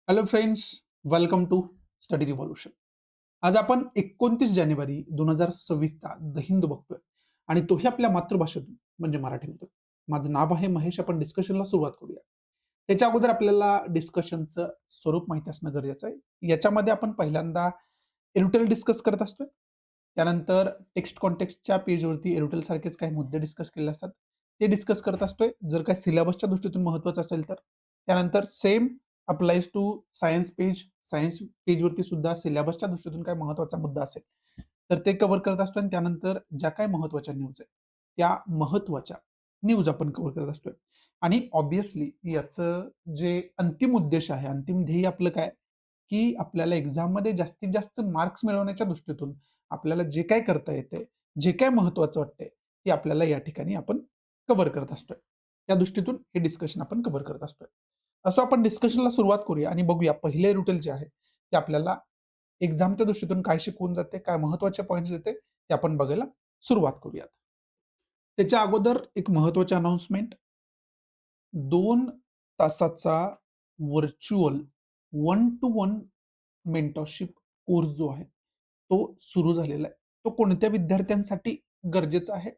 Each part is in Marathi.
Hello friends, welcome to study revolution. आज आपण 29 जानेवारी 2026चा द हिंदू बघतोय आणि तोही आपल्या मातृभाषेतून म्हणजे मराठीमधून. माझं नाव आहे महेश. आपण डिस्कशनला सुरुवात करूया. त्याच्या अगोदर आपल्याला डिस्कशनचं स्वरूप माहिती असणं गरजेचं आहे. याच्यामध्ये आपण पहिल्यांदा एरुटेल डिस्कस करत असतोय. त्यानंतर टेक्स्ट कॉन्टेक्स्टच्या पेजवरती एरुटेल सारखेच काही मुद्दे डिस्कस केले असतात. ते डिस्कस करत असतोय. जर काही सिलेबसच्या दृष्टीतून महत्त्वाचं असेल तर. त्यानंतर same applies to science page. Science पेजवरती सुद्धा सिलेबसच्या दृष्टीतून काय महत्त्वाचा मुद्दा असेल, तर ते कव्हर करत असतो आणि त्यानंतर ज्या काही महत्त्वाच्या न्यूज आहेत, त्या महत्त्वाच्या न्यूज आपण कव्हर करत असतोय. आणि ऑब्व्हियसली याचं जे अंतिम उद्देश आहे, अंतिम ध्येय आपलं काय, की आपल्याला एक्झाममध्ये जास्तीत जास्त मार्क्स मिळवण्याच्या दृष्टीतून आपल्याला जे काही करता येतंय, जे काही महत्त्वाचं वाटतंय, ते आपल्याला या ठिकाणी आपण कव्हर करत असतोय. त्या दृष्टीतून हे डिस्कशन आपण कव्हर करत असतोय. असो आपण डिस्कशनला सुरुवात करूया आणि बघूया पहिले रुटीन जे आहे, ते आपल्याला एक्झामच्या दृष्टीतून काय शिकवून जाते, काय महत्त्वाचे पॉइंट्स देते, ते आपण बघायला सुरुवात करूयात. त्याच्या अगोदर एक महत्त्वाची अनाउन्समेंट. 2 तासाचा virtual one two one mentorship course जो आहे, तो सुरू झालेला आहे. तो कोणत्या विद्यार्थ्यांसाठी गरजेचा आहे?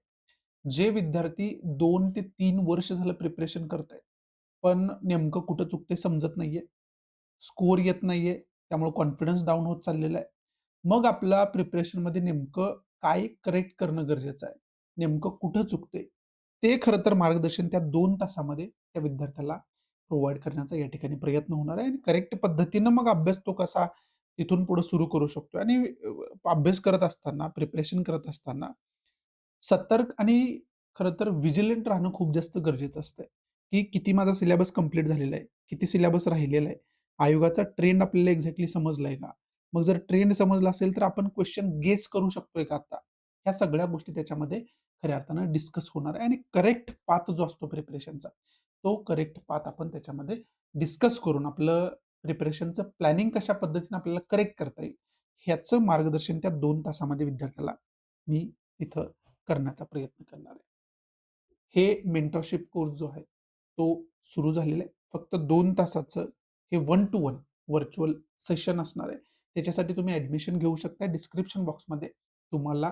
जे विद्यार्थी 2 ते 3 वर्ष झालं प्रिपरेशन करतायत, पण नेमकं कुठं चुकतंय समजत नाहीये. स्कोर येत नाहीये, त्यामुळे कॉन्फिडन्स डाउन होत चाललेला आहे. मग आपल्या प्रिपरेशनमध्ये नेमकं काय करेक्ट करणं गरजेचं आहे? नेमकं कुठं चुकतंय? ते खरं तर मार्गदर्शन त्या 2 तासामध्ये त्या विद्यार्थ्याला प्रोव्हाईड करण्याचा या ठिकाणी प्रयत्न होणार आहे आणि करेक्ट पद्धतीनं मग अभ्यास तो कसा तिथून पुढे सुरू करू शकतो आणि अभ्यास करत असताना, प्रिपरेशन करत असताना सतर्क आणि खरं तर व्हिजिलंट राहणं खूप जास्त गरजेचं असतं, की किती माझा सिलेबस कंप्लीट झालेला आहे, किती सिलेबस राहिलेला आहे. आयोगाचा ट्रेंड आपल्याला एक्झॅक्टली समजलाय का? मग जर ट्रेंड समजला असेल, तर आपण क्वेश्चन गेस करू शकतोय का आता? ह्या सगळ्या गोष्टी त्याच्यामध्ये खऱ्या अर्थानं डिस्कस होणार आहे आणि करेक्ट पाथ जो असतो प्रिपरेशनचा, तो करेक्ट पाथ आपण त्याच्यामध्ये डिस्कस करून आपलं प्रिपरेशनचं प्लॅनिंग कशा पद्धतीने आपल्याला करेक्ट करता येईल, ह्याचं मार्गदर्शन त्या 2 तासामध्ये विद्यार्थ्याला मी तिथं करण्याचा प्रयत्न करणार आहे. हे मेंटरशिप कोर्स जो आहे, तो सुरू झालेला आहे. फक्त 2 तासाचं हे one two one virtual session असणार आहे. त्याच्यासाठी तुम्ही ॲडमिशन घेऊ शकता. डिस्क्रिप्शन बॉक्समध्ये तुम्हाला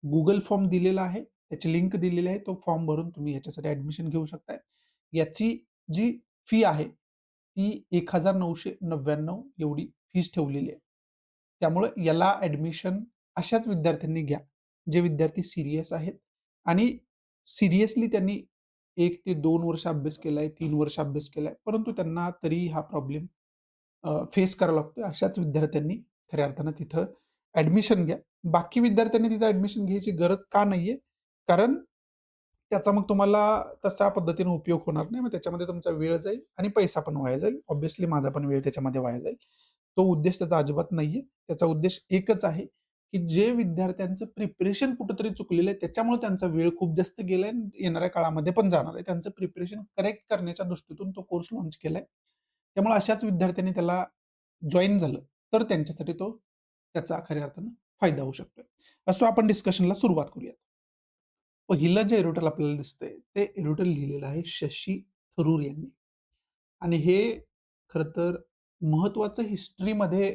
Google फॉर्म दिलेला आहे. त्याची लिंक दिलेली आहे. तो फॉर्म भरून तुम्ही याच्यासाठी ॲडमिशन घेऊ शकताय. याची जी फी आहे, ती 1999 एवढी फीस ठेवलेली आहे. त्यामुळं याला ॲडमिशन अशाच विद्यार्थ्यांनी घ्या, जे विद्यार्थी सीरियस आहेत आणि सिरियसली त्यांनी 1 ते 2 वर्ष अभ्यास केलाय, 3 वर्ष अभ्यास केलाय, परंतु त्यांना तरी हा प्रॉब्लेम फेस करावा लागतोय. अशाच विद्यार्थ्यांनी खऱ्या अर्थानं तिथं ॲडमिशन घ्या. बाकी विद्यार्थ्यांनी तिथं ॲडमिशन घ्यायची गरज का नाहीये? कारण त्याचा मग तुम्हाला तशा पद्धतीने उपयोग होणार नाही. मग त्याच्यामध्ये तुमचा वेळ जाईल आणि पैसा पण वाया जाईल. ऑब्व्हियसली माझा पण वेळ त्याच्यामध्ये वाया जाईल. तो उद्देश त्याचा अजिबात नाहीये. त्याचा उद्देश एकच आहे, की जे विद्यार्थ्यांचं प्रिपरेशन कुठेतरी चुकलेलं आहे, त्याच्यामुळे त्यांचा वेळ खूप जास्त गेलाय आणि येणाऱ्या काळामध्ये पण जाणार आहे. त्यांचं प्रिपरेशन करेक्ट करण्याच्या दृष्टीतून तो कोर्स लॉन्च केलाय. त्यामुळे अशाच विद्यार्थ्यांनी त्याला जॉइन झालं, तर त्यांच्यासाठी तो त्याचा खऱ्या अर्थानं फायदा होऊ शकतोय. असो आपण डिस्कशनला सुरुवात करूया. पहिलं जे एरोटेल आपल्याला दिसतंय, ते एरोटेल लिहिलेलं आहे शशी थरूर यांनी आणि हे खरं तर महत्त्वाचं हिस्ट्रीमध्ये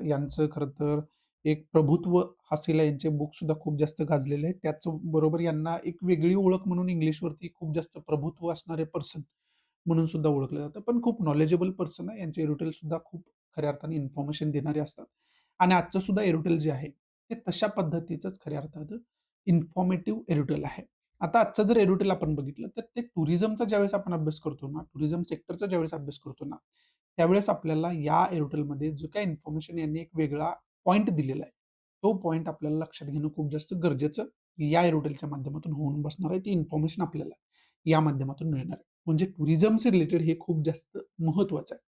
यांचं खरं तर एक प्रभुत्व हासेला यांचे बुक सुद्धा खूप जास्त गाजलेले आहेत. त्याचबरोबर यांना एक वेगळी ओळख म्हणून इंग्लिशवरती खूप जास्त प्रभुत्व असणारे पर्सन म्हणून सुद्धा ओळखलं जातं. पण खूप नॉलेजेबल पर्सन आहे. यांचे एरोटेल सुद्धा खूप खऱ्या अर्थाने इन्फॉर्मेशन देणारे असतात आणि आजचं सुद्धा एरोटेल जे आहे, ते तशा पद्धतीचंच खऱ्या अर्थानं इन्फॉर्मेटिव्ह एरोटेल आहे. आता आजचं जर एरोटेल आपण बघितलं, तर ते टुरिझमचा ज्यावेळेस आपण अभ्यास करतो ना, टुरिझम सेक्टरचा ज्यावेळेस अभ्यास करतो ना, त्यावेळेस आपल्याला या एरोटेलमध्ये जो काही इन्फॉर्मेशन यांनी एक वेगळा पॉइंट दिलेला आहे, तो पॉइंट आपल्याला लक्षात घेणं खूप जास्त गरजेचं या एरोटेलच्या माध्यमातून होऊन बसणार आहे. ती इन्फॉर्मेशन आपल्याला या माध्यमातून मिळणार आहे. म्हणजे टुरिझमचे रिलेटेड हे खूप जास्त महत्त्वाचं आहे.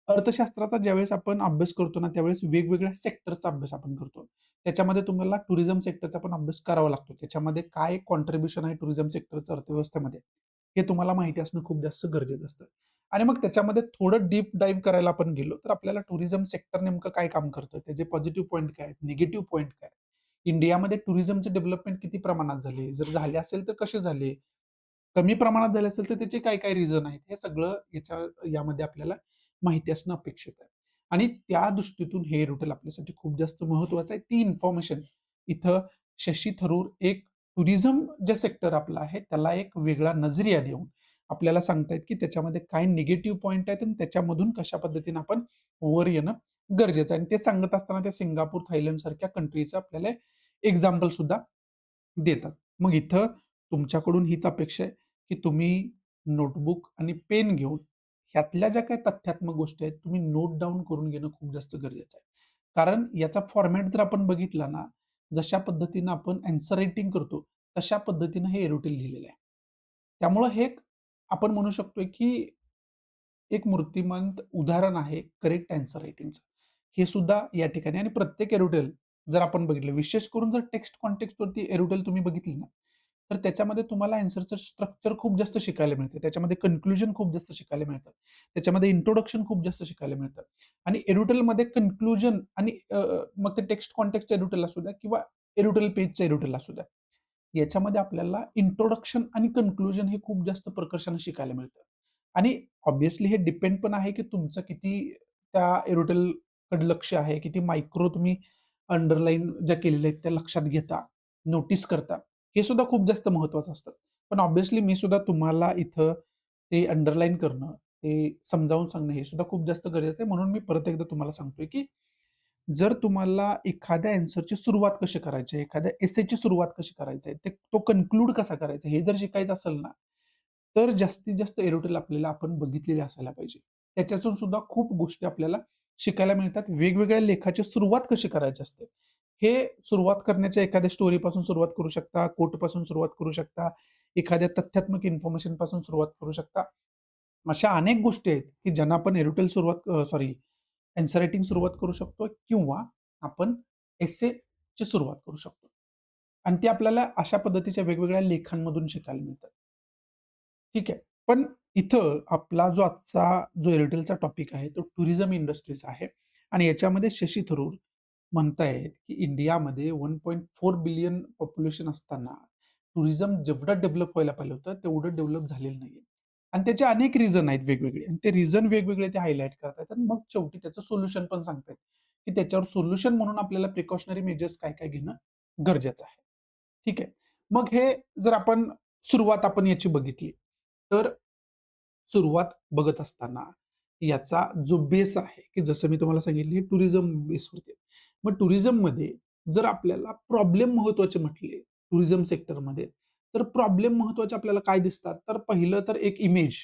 अर्थशास्त्राचा ज्यावेळेस आपण अभ्यास करतो ना, त्यावेळेस वेगवेगळ्या सेक्टरचा अभ्यास आपण करतो. त्याच्यामध्ये तुम्हाला टुरिझम सेक्टरचा पण अभ्यास करावा लागतो. त्याच्यामध्ये काय कॉन्ट्रिब्युशन आहे टुरिझम सेक्टरचं अर्थव्यवस्थेमध्ये, हे तुम्हाला माहिती असणं खूप जास्त गरजेचं असतं. आणि मग त्याच्यामध्ये थोडं डीप डाइव्ह करायला आपण गेलो, तर आपल्याला टुरिझम सेक्टर नेमकं काय काम करतं? त्याचे पॉझिटिव्ह पॉइंट काय आहेत? निगेटिव्ह पॉइंट काय आहेत? इंडियामध्ये टुरिझमचे डेव्हलपमेंट किती प्रमाणात झाले? जर झाले असेल तर कसे झाले? कमी प्रमाणात झाले असेल तर त्याचे काय-काय रिझन आहेत? हे सगळं यामध्ये आपल्याला माहिती असणं अपेक्षित आहे. आणि त्या दृष्टीतून हे एअरटेल आपल्यासाठी खूप जास्त महत्त्वाचं आहे. ती इन्फॉर्मेशन इथं शशी थरूर एक टुरिझम जे सेक्टर आपलं आहे, त्याला एक वेगळा नजरिया देऊन आपल्याला सांगतायत, की त्याच्यामध्ये काय निगेटिव्ह पॉइंट आहेत आणि त्याच्यामधून कशा पद्धतीने आपण वर येणं गरजेचं आहे. आणि ते सांगत असताना ते सिंगापूर, थायलंड सारख्या कंट्रीचं आपल्याला एक्झाम्पल सुद्धा देतात. मग इथं तुमच्याकडून हीच अपेक्षा आहे, की तुम्ही नोटबुक आणि पेन घेऊन ह्यातल्या ज्या काही तथ्यात्मक गोष्टी आहेत, तुम्ही नोट डाउन करून घेणं खूप जास्त गरजेचं आहे. कारण याचा फॉर्मॅट जर आपण बघितला ना, जशा पद्धतीनं आपण ॲन्सर रायटिंग करतो, तशा पद्धतीनं हे एरोटील लिहिलेलं आहे. त्यामुळं हे एक आपण म्हणू शकतोय, की एक मूर्तिमंत उदाहरण आहे करेक्ट ॲन्सर रायटिंगचं. हे सुद्धा या ठिकाणी आणि प्रत्येक एरोटेल जर आपण बघितलं, विशेष करून जर टेक्स्ट कॉन्टेक्स्टवरती एरोटेल तुम्ही बघितली ना, तर त्याच्यामध्ये तुम्हाला ॲन्सरचं स्ट्रक्चर खूप जास्त शिकायला मिळतं. त्याच्यामध्ये कन्क्लुजन खूप जास्त शिकायला मिळतं. त्याच्यामध्ये इंट्रोडक्शन खूप जास्त शिकायला मिळतं. आणि एरोटेलमध्ये कन्क्लुजन आणि मग ते टेक्स्ट कॉन्टेक्स्ट एरोटेल असू द्या किंवा एरोटेल पेजचं एरोटेल असू द्या. याच्यामध्ये आपल्याला इंट्रोडक्शन आणि कन्क्लुजन हे खूप जास्त प्रकर्षाने शिकायला मिळतं. आणि ऑब्व्हियसली हे डिपेंड पण आहे, की तुमचं किती त्या एरोटेलकडे लक्ष आहे, किती मायक्रो तुम्ही अंडरलाईन ज्या केलेल्या आहेत त्या लक्षात घेता, नोटीस करता. हे सुद्धा खूप जास्त महत्त्वाचं असतं. पण ऑब्व्हियसली मी सुद्धा तुम्हाला इथं ते अंडरलाईन करणं, ते समजावून सांगणं हे सुद्धा खूप जास्त गरजेचं आहे. म्हणून मी परत एकदा तुम्हाला सांगतोय, की जर तुम्हाला एखाद्या ॲन्सरची सुरुवात कशी करायची आहे, एखाद्या एसेची सुरुवात कशी करायची आहे, तो कन्क्लूड कसा करायचा हे जर शिकायचं असेल ना, तर जास्तीत जास्त एरोटेल आपल्याला आपण बघितलेले असायला पाहिजे. त्याच्यातून सुद्धा खूप गोष्टी आपल्याला शिकायला मिळतात. वेगवेगळ्या लेखाची सुरुवात कशी करायची असते, हे सुरुवात करण्याच्या एखाद्या स्टोरीपासून सुरुवात करू शकता, कोटपासून सुरुवात करू शकता, एखाद्या तथ्यात्मक इन्फॉर्मेशनपासून सुरुवात करू शकता. अशा अनेक गोष्टी आहेत, की ज्यांना आपण एरोटेल सॉरी ॲन्सर रायटिंग सुरुवात करू शकतो किंवा आपण एस्सेची सुरुवात करू शकतो. आणि ते आपल्याला अशा पद्धतीच्या वेगवेगळ्या लेखांमधून शिकायला मिळतात. ठीक आहे. पण इथं आपला जो आजचा जो एअरटेलचा टॉपिक आहे, तो टुरिझम इंडस्ट्रीचा आहे आणि याच्यामध्ये शशी थरूर म्हणतायत, की इंडियामध्ये 1.4 बिलियन पॉप्युलेशन असताना टुरिझम जेवढं डेव्हलप व्हायला पाहिजे होतं, तेवढं डेव्हलप झालेलं नाहीये. आणि त्याचे अनेक रिझन आहेत वेगवेगळे आणि ते रिझन वेगवेगळे ते हायलाइट करतायत आणि मग शेवटी त्याचं सोल्युशन पण सांगतायत, की त्याच्यावर सोल्युशन म्हणून आपल्याला प्रिकॉशनरी मेजर्स काय-काय घेणं गरजेचं आहे. ठीक आहे. मग हे जर आपण सुरुवात आपण याची बघितली, तर सुरुवात बघत असताना याचा जो बेस आहे, की जसं मी तुम्हाला सांगितले टुरिझम बेसवरती आहे. मग टुरिझममध्ये जर आपल्याला प्रॉब्लेम महत्त्वाचे म्हटले टुरिझम सेक्टरमध्ये, तर प्रॉब्लेम महत्त्वाचे आपल्याला काय दिसतात? तर पहिलं तर एक इमेज,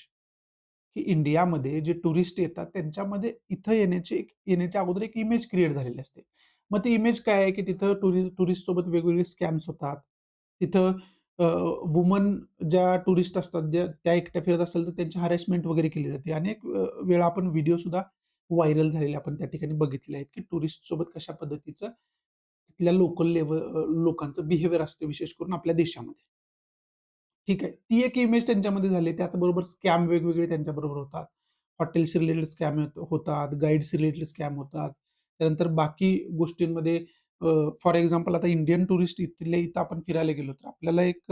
की इंडियामध्ये जे टुरिस्ट येतात त्यांच्यामध्ये इथं येण्याच्या अगोदर एक इमेज क्रिएट झालेली असते. मग ती इमेज काय आहे, की तिथं टुरिस्टसोबत वेगवेगळे स्कॅम्स होतात. तिथं वुमन ज्या टुरिस्ट असतात, त्या एकट्या फिरत असेल, तर त्यांची हॅरेसमेंट वगैरे केली जाते. अनेक वेळा आपण व्हिडिओ सुद्धा व्हायरल झालेले आपण त्या ठिकाणी बघितले आहेत, की टुरिस्टसोबत कशा पद्धतीचं तिथल्या लोकांचं बिहेवियर असतं, विशेष करून आपल्या देशामध्ये. ठीक आहे. ती एक इमेज त्यांच्यामध्ये झाली. त्याचबरोबर स्कॅम वेगवेगळे त्यांच्याबरोबर होतात. हॉटेल्स रिलेटेड स्कॅम होतात, गाईड्स रिलेटेड स्कॅम होतात. त्यानंतर बाकी गोष्टींमध्ये फॉर एक्झाम्पल आता इंडियन टुरिस्ट इथल्या इथं आपण फिरायला गेलो, तर आपल्याला एक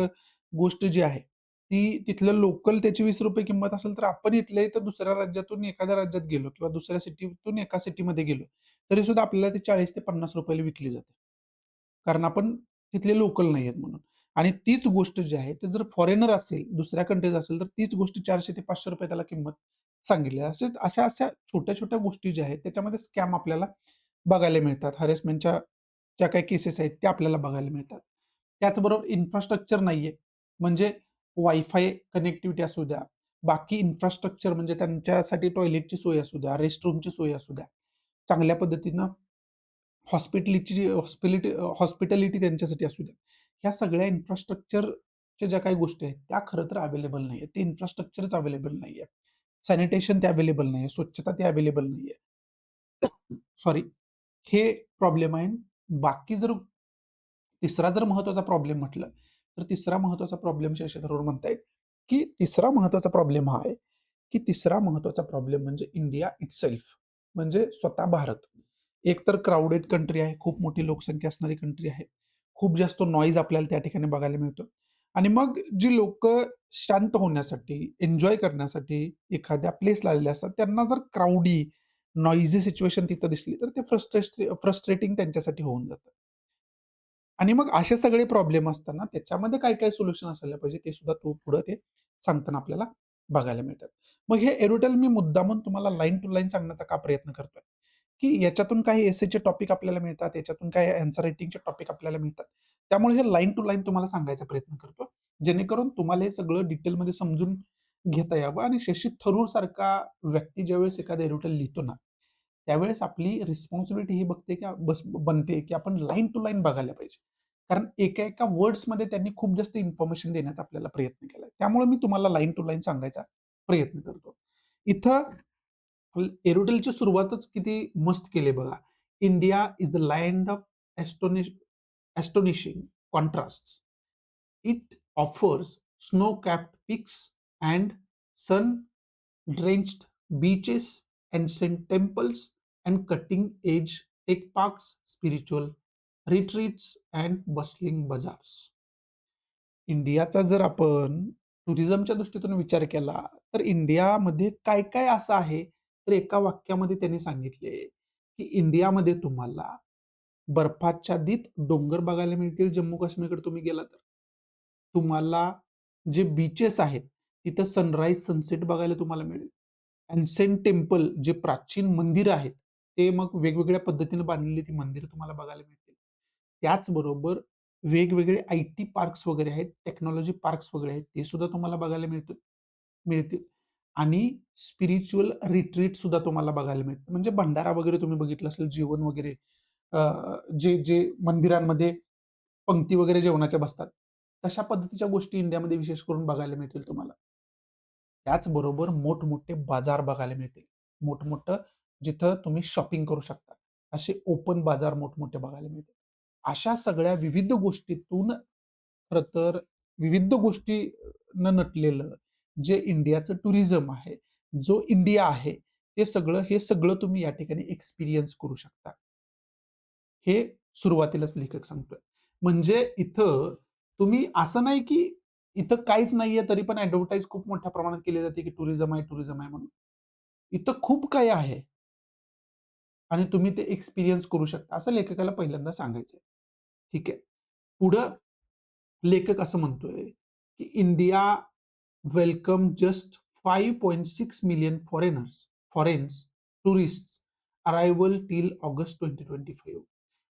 गोष्ट जी आहे, ती तिथलं लोकल त्याची ₹20 किंमत असेल, तर आपण इथल्या इथं दुसऱ्या राज्यातून एखाद्या राज्यात गेलो किंवा दुसऱ्या सिटीतून एका सिटीमध्ये गेलो, तरीसुद्धा आपल्याला ती ₹40 ते ₹50 ला विकली जाते. कारण आपण तिथले लोकल नाही आहेत म्हणून. आणि तीच गोष्ट जी आहे, ते जर फॉरेनर असेल, दुसऱ्या कंट्रीज असेल, तर तीच गोष्ट ₹400 ते ₹500 त्याला किंमत सांगितली आहे. अशा छोट्या-छोट्या गोष्टी ज्या आहेत, त्याच्यामध्ये स्कॅम आपल्याला बघायला मिळतात. हॅरेसमेंटच्या ज्या काही केसेस आहेत, त्या आपल्याला बघायला मिळतात. त्याचबरोबर इन्फ्रास्ट्रक्चर नाहीये. म्हणजे वायफाय कनेक्टिव्हिटी असू द्या, बाकी इन्फ्रास्ट्रक्चर म्हणजे त्यांच्यासाठी टॉयलेटची सोय असू द्या, रेस्टरूमची सोय असू द्या. चांगल्या पद्धतीनं हॉस्पिटॅलिटी त्यांच्यासाठी असू द्या. ह्या सगळ्या इन्फ्रास्ट्रक्चरच्या ज्या काही गोष्टी आहेत, त्या खरं तर अवेलेबल नाहीयेत. ते इन्फ्रास्ट्रक्चरच अवेलेबल नाहीये. सॅनिटेशन ते अवेलेबल नाहीये. स्वच्छता ते अवेलेबल नाहीये. सॉरी. हे प्रॉब्लेम आहे. बाकी जर तिसरा जर महत्त्वाचा प्रॉब्लेम म्हटलं, तर तिसरा महत्त्वाचा प्रॉब्लेम शशी थरूर म्हणतायत, की तिसरा महत्त्वाचा प्रॉब्लेम हा आहे, की तिसरा महत्त्वाचा प्रॉब्लेम म्हणजे इंडिया इटसेल्फ म्हणजे स्वतः भारत. एक तर क्राउडेड कंट्री आहे, खूप मोठी लोकसंख्या असणारी कंट्री आहे. खूप जास्त नॉईज आपल्याला त्या ठिकाणी बघायला मिळतो. आणि मग जी लोकं शांत होण्यासाठी, एन्जॉय करण्यासाठी एखाद्या प्लेसला आलेले असतात, त्यांना जर क्राउडी, नॉइजी सिच्युएशन तिथं दिसली, तर ते फ्रस्ट्रेटिंग त्यांच्यासाठी होऊन जातं. आणि मग असे सगळे प्रॉब्लेम असताना त्याच्यामध्ये काय-काय सोल्युशन असायला पाहिजे, ते सुद्धा तो पुढं ते सांगताना आपल्याला बघायला मिळतात. मग हे एरोटेल मी मुद्दामून तुम्हाला लाईन टू लाईन सांगण्याचा का प्रयत्न करतोय, की याच्यातून काही एसेचे टॉपिक आपल्याला मिळतात, याच्यातून काही आन्सर रायटिंगचे टॉपिक आपल्याला मिळतात. त्यामुळे हे लाईन टू लाईन तुम्हाला सांगायचा प्रयत्न करतो. जेणेकरून तुम्हाला हे सगळं डिटेलमध्ये समजून घेता यावं आणि शशी थरूर सारखा व्यक्ती ज्यावेळेस एखादा एरोटेल लिहितो ना, त्यावेळेस आपली रिस्पॉन्सिबिलिटी ही बघते की बनते की आपण लाईन टू लाईन बघायला पाहिजे. कारण एका-एका वर्ड्समध्ये त्यांनी खूप जास्त इन्फॉर्मेशन देण्याचा आपल्याला प्रयत्न केलाय. त्यामुळे मी तुम्हाला लाईन टू लाईन सांगायचा प्रयत्न करतो. इथं एरोटेलची सुरुवातच किती मस्त केली बघा. India is the land of astonishing contrasts. It offers snow-capped peaks and sun-drenched beaches, ancient temples, and cutting-edge tech parks, spiritual retreats, and bustling bazaars. इंडियाचा जर आपण टुरिझमच्या दृष्टीतून विचार केला, तर इंडियामध्ये काय-काय असं आहे, तर एका वाक्यामध्ये त्यांनी सांगितले, की इंडियामध्ये तुम्हाला बर्फाच्छादित डोंगर बघायला मिळतील जम्मू काश्मीरकडे तुम्ही गेला तर. तुम्हाला जे बीचेस आहेत, तिथं सनराईज, सनसेट बघायला तुम्हाला मिळेल. एन्सियंट टेम्पल जे प्राचीन मंदिरं आहेत, ते मग वेगवेगळ्या पद्धतीने बांधलेली ती मंदिरं तुम्हाला बघायला मिळतील. त्याचबरोबर वेगवेगळे आय-टी पार्क्स वगैरे आहेत, टेक्नॉलॉजी पार्क्स वगैरे आहेत, ते सुद्धा तुम्हाला बघायला मिळतील. आणि स्पिरिच्युअल रिट्रीट सुद्धा तुम्हाला बघायला मिळतं. म्हणजे भंडारा वगैरे तुम्ही बघितलं असेल, जेवण वगैरे अ, जे मंदिरांमध्ये पंक्ती वगैरे जेवणाच्या बसतात. तशा पद्धतीच्या गोष्टी इंडियामध्ये विशेष करून बघायला मिळतील तुम्हाला. त्याचबरोबर मोठमोठे बाजार बघायला मिळतील. मोठमोठं जिथं तुम्ही शॉपिंग करू शकता. असे ओपन बाजार मोठमोठे बघायला मिळतील. अशा सगळ्या विविध गोष्टीतून खरं तर विविध गोष्टीनं नटलेलं जे इंडियाचं टुरिझम आहे, जो इंडिया आहे, हे सगळं तुम्ही या ठिकाणी एक्सपिरियन्स करू शकता. हे सुरुवातीलाच लेखक सांगतोय. म्हणजे इथं तुम्ही असं नाही, की इथं काहीच नाहीये तरी पण ॲडव्हर्टाइज खूप मोठ्या प्रमाणात केली जाते, की टुरिझम आहे म्हणून. इथं खूप काही आहे आणि तुम्ही ते एक्सपिरियन्स करू शकता, असं लेखकाला पहिल्यांदा सांगायचंय. ठीक आहे. पुढं लेखक असं म्हणतोय, की India welcome just 5.6 million foreigns tourists arrival till August 2025.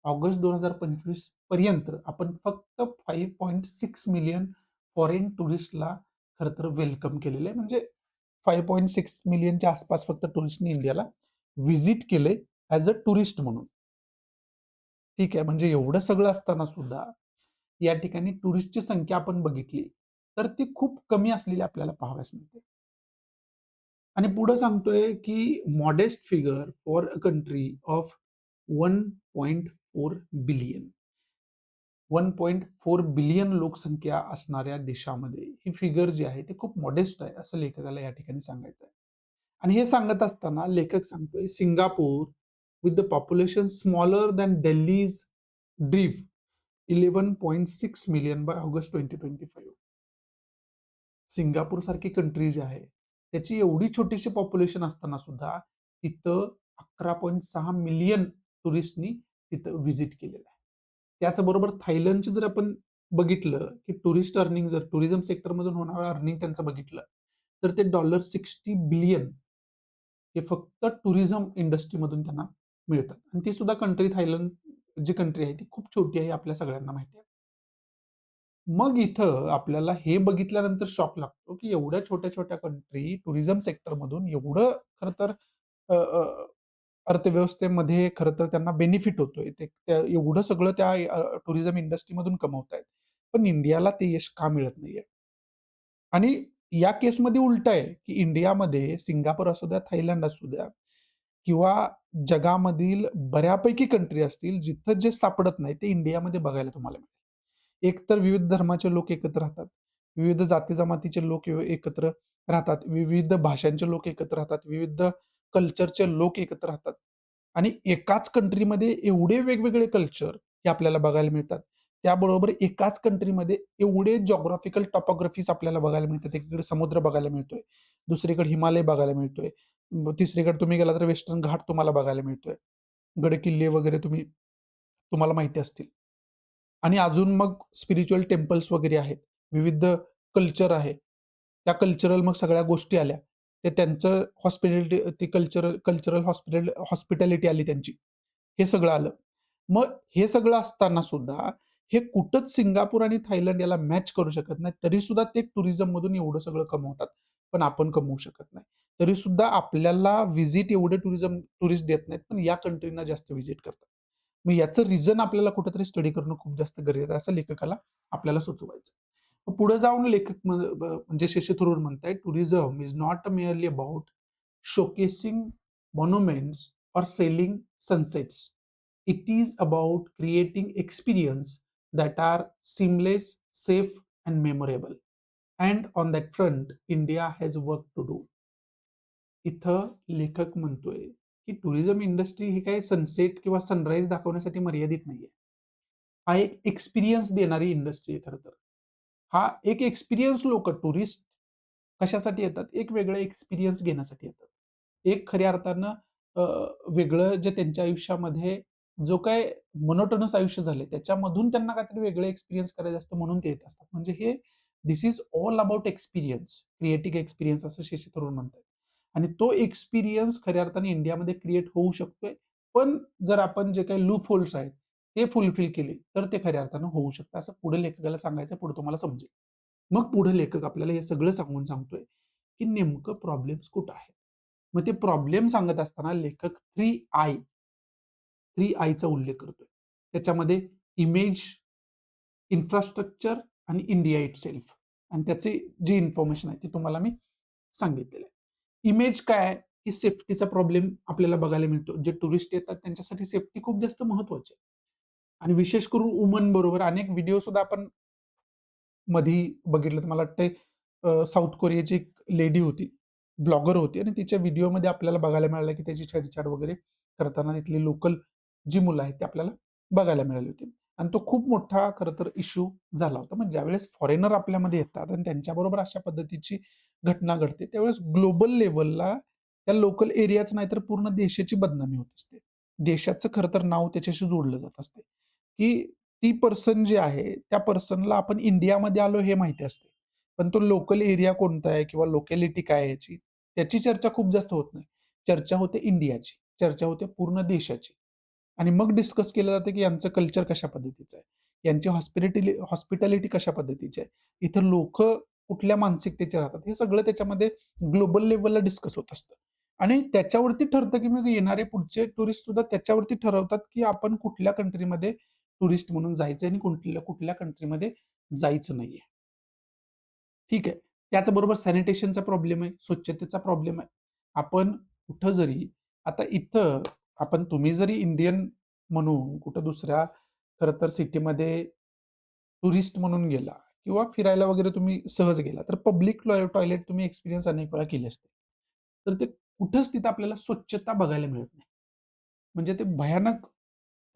August 2025 पर्यंत आपण फक्त 5.6 मिलियन फॉरेन टुरिस्टला खरं तर वेलकम केलेलं आहे. म्हणजे 5.6 मिलियनच्या आसपास फक्त टुरिस्टनी इंडियाला व्हिजिट केलंय ॲज अ टुरिस्ट म्हणून. ठीक आहे. म्हणजे एवढं सगळं असताना सुद्धा या ठिकाणी टुरिस्टची संख्या आपण बघितली, तर ती खूप कमी असलेली आपल्याला पाहावयास मिळते. आणि पुढे सांगतोय, की modest figure for a country of 1.4 billion. 1.4 billion लोकसंख्या असणाऱ्या देशामध्ये ही फिगर जी आहे, ती खूप मॉडेस्ट आहे, असं लेखकाला या ठिकाणी सांगायचं आहे. आणि हे सांगत असताना लेखक सांगतोय, Singapore with the population smaller than Delhi's ड्रीफ 11.6 मिलियन बाय ऑगस्ट 2025. सिंगापूरसारखी कंट्री जी आहे, त्याची एवढी छोटीशी पॉप्युलेशन असताना सुद्धा तिथं 11.6 मिलियन टुरिस्टनी तिथं व्हिजिट केलेलं आहे. त्याचबरोबर थायलंडचे जर आपण बघितलं, की टुरिस्ट अर्निंग जर टुरिझम सेक्टरमधून होणारं अर्निंग त्यांचं बघितलं, तर ते $60 बिलियन हे फक्त टुरिझम इंडस्ट्रीमधून त्यांना मिळतात. आणि ती सुद्धा कंट्री थायलंड जी कंट्री आहे, ती खूप छोटी आहे, आपल्या सगळ्यांना माहिती आहे. मग इथं आपल्याला हे बघितल्यानंतर शॉक लागतो, की एवढ्या छोट्या-छोट्या कंट्री टुरिझम सेक्टरमधून एवढं खरं तर अ, अ, अर्थव्यवस्थेमध्ये खरं तर त्यांना बेनिफिट होतोय. ते त्या एवढं सगळं त्या टुरिझम इंडस्ट्रीमधून कमवतायत. पण इंडियाला ते यश का मिळत नाहीये? आणि या केसमध्ये उलटं आहे, की इंडियामध्ये सिंगापूर असू द्या, थायलंड असू द्या किंवा जगामधील बऱ्यापैकी कंट्री असतील, जिथं जे सापडत नाही, ते इंडियामध्ये बघायला तुम्हाला मिळेल. एकतर विविध धर्माचे लोक एकत्र राहतात. विविध जाती-जमातीचे लोक एकत्र राहतात. विविध भाषांचे लोक एकत्र राहतात. विविध कल्चरचे लोक एकत्र राहतात. आणि एकाच कंट्रीमध्ये एवढे वेगवेगळे कल्चर हे आपल्याला बघायला मिळतात. त्याबरोबर एकाच कंट्रीमध्ये एवढे जिओग्राफिकल टॉपोग्राफीज आपल्याला बघायला मिळतात. एकीकडे समुद्र बघायला मिळतोय, दुसरीकडे हिमालय बघायला मिळतोय, तिसरीकडे तुम्ही गेला तर वेस्टर्न घाट तुम्हाला बघायला मिळतोय. गड-किल्ले वगैरे तुम्हाला माहिती असतील. आणि अजून मग स्पिरिच्युअल टेम्पल्स वगैरे आहेत. विविध कल्चर आहे. त्या कल्चरल मग सगळ्या गोष्टी आल्या. ते त्यांचं हॉस्पिटॅलिटी ते कल्चरल हॉस्पिटॅलिटी आली त्यांची. हे सगळं आलं. मग हे सगळं असताना सुद्धा हे कुठंच सिंगापूर आणि थायलंड याला मॅच करू शकत नाही. तरीसुद्धा ते टुरिझममधून एवढं सगळं कमवतात. पण आपण कमवू शकत नाही. तरीसुद्धा आपल्याला व्हिजिट एवढे टुरिस्ट देत नाहीत, पण या कंट्रीना जास्त व्हिजिट करतात. मग याचं रिझन आपल्याला कुठेतरी स्टडी करणं खूप जास्त गरजेचं आहे, असं लेखकाला आपल्याला सुचवायचं. मग पुढे जाऊन लेखक म्हणजे शशी थरूर म्हणतायत, "tourism is not merely about showcasing monuments or selling sunsets. It is about creating experience that are seamless, safe, and memorable. And on that front, India has work to do." इथं लेखक म्हणतोय, की टुरिझम इंडस्ट्री ही काही सनसेट किंवा सनराईज दाखवण्यासाठी मर्यादित नाहीये. हा एक एक्सपिरियन्स देणारी इंडस्ट्री आहे खरं तर. हा एक एक्सपिरियन्स लोकं टुरिस्ट कशासाठी येतात? एक वेगळा एक्सपिरियन्स घेण्यासाठी येतात. एक खऱ्या अर्थानं अ, वेगळं जे त्यांच्या आयुष्यामध्ये जो काही मोनोटोनस आयुष्य झालंय, त्याच्यामधून त्यांना काहीतरी वेगळं एक्सपिरियन्स करायचं असतं म्हणून ते येत असतात. म्हणजे हे this is all about experience, creative experience असं शशी थरूर म्हणतात. आणि तो एक्सपिरियन्स खऱ्या अर्थाने इंडियामध्ये क्रिएट होऊ शकतोय. पण जर आपण जे काही लूप होल्स आहेत, ते फुलफिल केले, तर ते खऱ्या अर्थानं होऊ शकतं. असं पुढे लेखकाला सांगायचं, पुढे तुम्हाला समजेल. मग पुढे लेखक आपल्याला हे सगळं सांगून सांगतोय, की नेमकं प्रॉब्लेम्स कुठं आहेत. मग ते प्रॉब्लेम सांगत असताना लेखक 3 आयचा उल्लेख करतोय. त्याच्यामध्ये इमेज, इन्फ्रास्ट्रक्चर आणि इंडिया इटसेल्फ आणि त्याची जी इन्फॉर्मेशन आहे ती तुम्हाला मी सांगितलेलं आहे. इमेज काय आहे, की सेफ्टीचा प्रॉब्लेम आपल्याला बघायला मिळतो. जे टुरिस्ट येतात त्यांच्यासाठी सेफ्टी खूप जास्त महत्त्वाची आहे. आणि विशेष करून वुमन बरोबर अनेक व्हिडिओ सुद्धा आपण मधी बघितलं तर मला वाटतंय साउथ कोरियाची एक लेडी होती, व्लॉगर होती आणि तिच्या व्हिडिओमध्ये आपल्याला बघायला मिळालं, की त्याची छेडछाड वगैरे करताना तिथली लोकल जी मुलं आहेत, ती आपल्याला बघायला मिळाली होती. आणि तो खूप मोठा खरं तर इश्यू झाला होता. मग ज्यावेळेस फॉरेनर आपल्यामध्ये येतात आणि त्यांच्याबरोबर अशा पद्धतीची घटना घडते, त्यावेळेस ग्लोबल लेव्हलला त्या लोकल एरियाच नाही तर पूर्ण देशाची बदनामी होत असते. देशाचं खरं तर नाव त्याच्याशी जोडलं जात असते, की ती पर्सन जे आहे, त्या पर्सनला आपण इंडियामध्ये आलो हे माहिती असते. पण तो लोकल एरिया कोणता आहे किंवा लोकॅलिटी काय आहे याची, त्याची चर्चा खूप जास्त होत नाही. चर्चा होते इंडियाची, चर्चा होते पूर्ण देशाची. आणि मग डिस्कस केलं जातं, की यांचं कल्चर कशा पद्धतीचं आहे, यांची हॉस्पिटॅलिटी कशा पद्धतीची आहे, इथं लोकं कुठल्या मानसिकतेचे राहतात, हे सगळं त्याच्यामध्ये ग्लोबल लेव्हलला डिस्कस होत असतं. आणि त्याच्यावरती ठरतं, की मग येणारे पुढचे टुरिस्ट सुद्धा त्याच्यावरती ठरवतात, की आपण कुठल्या कंट्रीमध्ये टुरिस्ट म्हणून जायचं आणि कुठल्या कुठल्या कंट्रीमध्ये जायचं नाहीये. ठीक आहे. त्याचबरोबर सॅनिटेशनचा प्रॉब्लेम आहे, स्वच्छतेचा प्रॉब्लेम आहे. आपण कुठं जरी आता इथं तुम्ही जरी इंडियन म्हणून कुठं दुसऱ्या खरं तर सिटीमध्ये टुरिस्ट म्हणून गेला किंवा फिरायला वगैरे तुम्ही सहज गेला, तर पब्लिक टॉयलेट तुम्ही एक्सपिरियन्स अनेक वेळा केले असतील. तर ते कुठंच तिथं आपल्याला स्वच्छता बघायला मिळत नाही. म्हणजे ते भयानक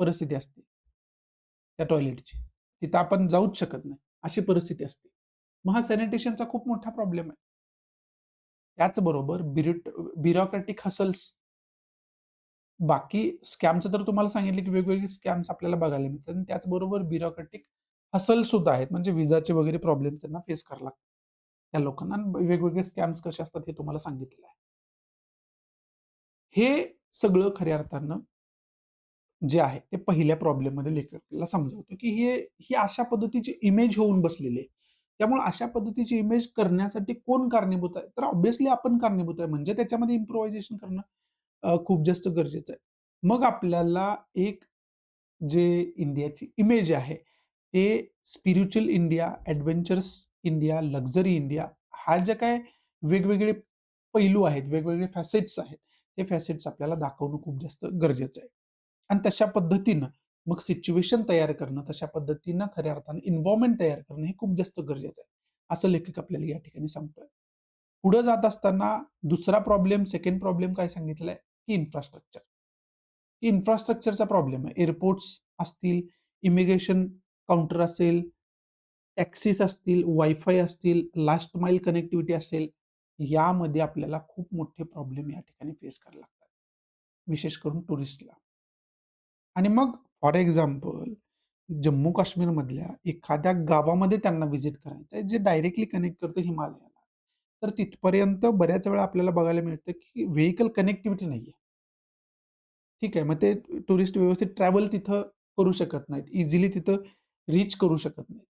परिस्थिती असते त्या टॉयलेटची. तिथं आपण जाऊच शकत नाही, अशी परिस्थिती असते. मग हा सॅनिटेशनचा खूप मोठा प्रॉब्लेम आहे. त्याचबरोबर ब्युरोक्रॅटिक हसल्स बाकी स्कॅमचं तर तुम्हाला सांगितलं, की वेगवेगळे स्कॅम्स आपल्याला बघायला मिळतात आणि त्याचबरोबर ब्युरोक्रॅटिक हसल सुद्धा आहेत. म्हणजे विजाचे वगैरे प्रॉब्लेम त्यांना फेस करावे लागतात. त्या लोकांना आणि वेगवेगळे स्कॅम्स कसे असतात हे तुम्हाला सांगितलेलं आहे. हे सगळं खऱ्या अर्थानं जे आहे ते पहिल्या प्रॉब्लेममध्ये लेखक आपल्याला समजावतो, की ही अशा पद्धतीची इमेज होऊन बसलेली आहे. त्यामुळे अशा पद्धतीची इमेज करण्यासाठी कोण कारणीभूत आहे? तर ऑब्व्हियसली आपण कारणीभूत आहे. म्हणजे त्याच्यामध्ये इम्प्रोव्हायझेशन करणं खूप जास्त गरजेचं आहे. मग आपल्याला एक जे इंडियाची इमेज आहे, ते spiritual India, adventurous India, luxury India हा जे काही वेगवेगळे पैलू आहेत, वेगवेगळे फॅसेट्स आहेत, ते फॅसेट्स आपल्याला दाखवणं खूप जास्त गरजेचं आहे. आणि तशा पद्धतीनं मग सिच्युएशन तयार करणं, तशा पद्धतीनं खऱ्या अर्थाने एन्व्हायर्नमेंट तयार करणं हे खूप जास्त गरजेचं आहे. असं लेखक आपल्याला या ठिकाणी सांगतोय. पुढे जात असताना दुसरा प्रॉब्लेम, सेकंड प्रॉब्लेम काय सांगितलाय, की इन्फ्रास्ट्रक्चर. इन्फ्रास्ट्रक्चरचा प्रॉब्लेम आहे. एअरपोर्ट्स असतील, इमिग्रेशन काउंटर असेल, टॅक्सीज असतील, वायफाय असतील, लास्ट माईल कनेक्टिव्हिटी असेल, यामध्ये आपल्याला खूप मोठे प्रॉब्लेम या ठिकाणी फेस करावे लागतात, विशेष करून टुरिस्टला. आणि मग फॉर एक्झाम्पल जम्मू काश्मीरमधल्या एखाद्या गावामध्ये त्यांना व्हिजिट करायचं आहे, जे डायरेक्टली कनेक्ट करतं हिमालयाला. तर तिथपर्यंत बऱ्याच वेळा आपल्याला बघायला मिळतं, की व्हेइकल कनेक्टिव्हिटी नाहीये. ठीक आहे. मग ते टुरिस्ट व्यवस्थित ट्रॅव्हल तिथं करू शकत नाहीत. इझिली तिथं रीच करू शकत नाहीत.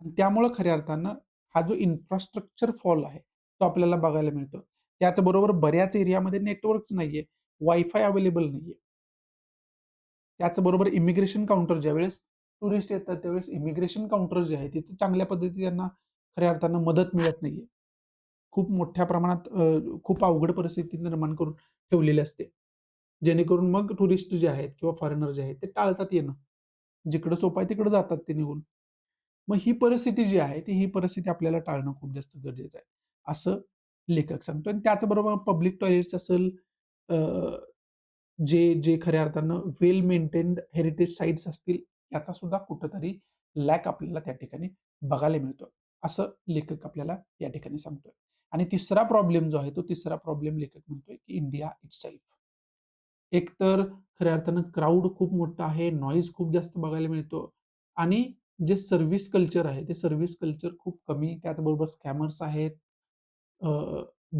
आणि त्यामुळं खऱ्या अर्थानं हा जो इन्फ्रास्ट्रक्चर फॉल आहे, तो आपल्याला बघायला मिळतो. त्याचबरोबर बऱ्याच एरियामध्ये नेटवर्क्स नाहीये, वायफाय अवेलेबल नाहीये. त्याचबरोबर इमिग्रेशन काउंटर ज्यावेळेस टुरिस्ट येतात, त्यावेळेस इमिग्रेशन काउंटर जे आहे, तिथे चांगल्या पद्धतीने त्यांना खऱ्या अर्थानं मदत मिळत नाहीये. खूप मोठ्या प्रमाणात खूप अवघड परिस्थिती निर्माण करून ठेवलेली असते. जेणेकरून मग टुरिस्ट जे आहेत किंवा फॉरेनर जे आहेत, ते टाळतात येणं. जिकडं सोपं आहे तिकडं जातात ते निघून. मग ही परिस्थिती जी आहे, ही परिस्थिती आपल्याला टाळणं खूप जास्त गरजेचं आहे, असं लेखक सांगतो. आणि त्याचबरोबर पब्लिक टॉयलेट्स असेल, अ, जे खऱ्या अर्थानं वेल मेंटेन्ड हेरिटेज साइट्स असतील, याचा सुद्धा कुठेतरी लॅक आपल्याला त्या ठिकाणी बघायला मिळतो. असं लेखक आपल्याला या ठिकाणी सांगतोय. आणि तिसरा प्रॉब्लेम जो आहे, तो तिसरा प्रॉब्लेम लेखक म्हणतोय, की इंडिया इटसेल्फ. एकतर खऱ्या अर्थानं क्राउड खूप मोठा आहे, नॉईज खूप जास्त बघायला मिळतो आणि जे सर्व्हिस कल्चर आहे, ते सर्व्हिस कल्चर खूप कमी. त्याचबरोबर स्कॅमर्स आहेत, अ,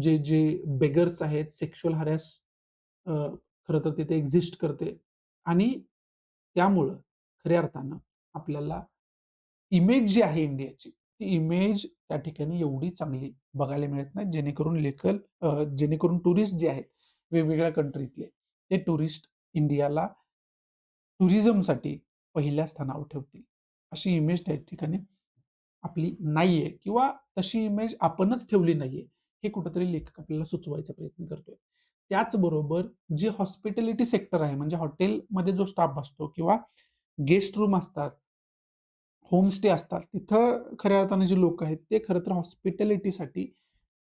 जे बेगर्स आहेत, सेक्शुअल हॅरेस अ, खरं तर तिथे एक्झिस्ट करते आणि त्यामुळं खऱ्या अर्थानं आपल्याला इमेज जी आहे इंडियाची, ती इमेज त्या ठिकाणी एवढी चांगली बघायला मिळत नाही, जेणेकरून टुरिस्ट जे आहेत वेगवेगळ्या कंट्रीतले, ते टुरिस्ट इंडियाला टुरिझमसाठी पहिल्या स्थानावर ठेवतील. अशी इमेज त्या ठिकाणी आपली नाहीये किंवा तशी इमेज आपणच ठेवली नाहीये. हे कुठेतरी लेखक आपल्याला सुचवायचा प्रयत्न करतोय. त्याचबरोबर जे हॉस्पिटॅलिटी सेक्टर आहे, म्हणजे हॉटेलमध्ये जो स्टाफ असतो किंवा गेस्ट रूम असतात, होमस्टे असतात. तिथं खऱ्या अर्थाने जे लोक आहेत, ते खरं तर हॉस्पिटॅलिटीसाठी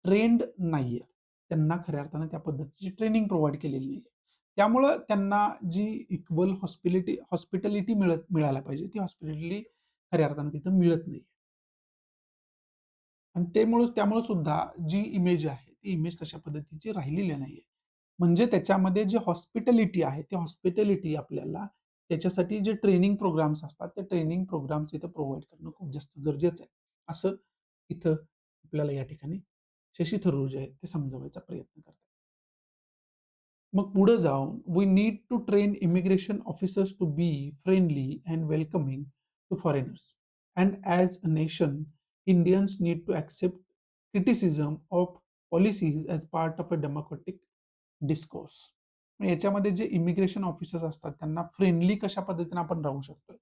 ट्रेन्ड नाहीयेत. त्यांना खऱ्या अर्थाने त्या पद्धतीची ट्रेनिंग प्रोव्हाईड केलेली नाहीये. त्यामुळं त्यांना जी इक्वल हॉस्पिटॅलिटी मिळायला पाहिजे, ती हॉस्पिटॅलिटी खऱ्या अर्थाने तिथं मिळत नाही. आणि त्यामुळे सुद्धा जी इमेज आहे, ती इमेज तशा पद्धतीची राहिलेली नाहीये. म्हणजे त्याच्यामध्ये जे हॉस्पिटॅलिटी आहे, ती हॉस्पिटॅलिटी आपल्याला त्याच्यासाठी जे ट्रेनिंग प्रोग्राम्स असतात, ते ट्रेनिंग प्रोग्राम्स इथं प्रोव्हाईड करणं खूप जास्त गरजेचं आहे. असं इथं आपल्याला या ठिकाणी शशी थरूर जे आहेत, ते समजावायचा प्रयत्न करतात. मग पुढे जाऊन we need to train immigration officers to be friendly and welcoming to foreigners. And as a nation, Indians need to accept criticism of policies as part of a democratic discourse. मग याच्यामध्ये जे इमिग्रेशन ऑफिसर्स असतात, त्यांना फ्रेंडली कशा पद्धतीने आपण राहू शकतो,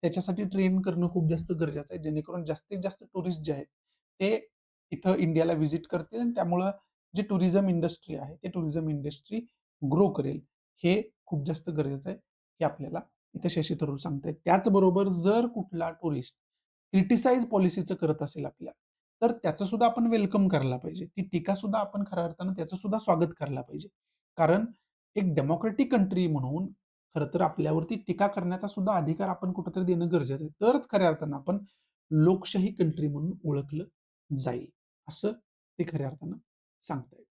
त्याच्यासाठी ट्रेन करणं खूप जास्त गरजेचं आहे, जेणेकरून जास्तीत जास्त टुरिस्ट जे आहेत, ते इथं इंडियाला व्हिजिट करतील आणि त्यामुळं जे टुरिझम इंडस्ट्री आहे, ते टुरिझम इंडस्ट्री ग्रो करेल. हे खूप जास्त गरजेचं आहे, हे आपल्याला इथे शशी थरूर सांगतायत. त्याचबरोबर जर कुठला टुरिस्ट क्रिटिसाइज पॉलिसीचं करत असेल आपल्या, तर त्याचं सुद्धा आपण वेलकम करायला पाहिजे. ती टीका सुद्धा आपण खऱ्या अर्थानं त्याचं सुद्धा स्वागत करायला पाहिजे. कारण एक डेमोक्रॅटिक कंट्री म्हणून खरं तर आपल्यावरती टीका करण्याचा सुद्धा अधिकार आपण कुठेतरी देणं गरजेचं आहे. तरच खऱ्या अर्थानं आपण लोकशाही कंट्री म्हणून ओळखलं जाईल. असं ते खऱ्या अर्थानं सांगतायत.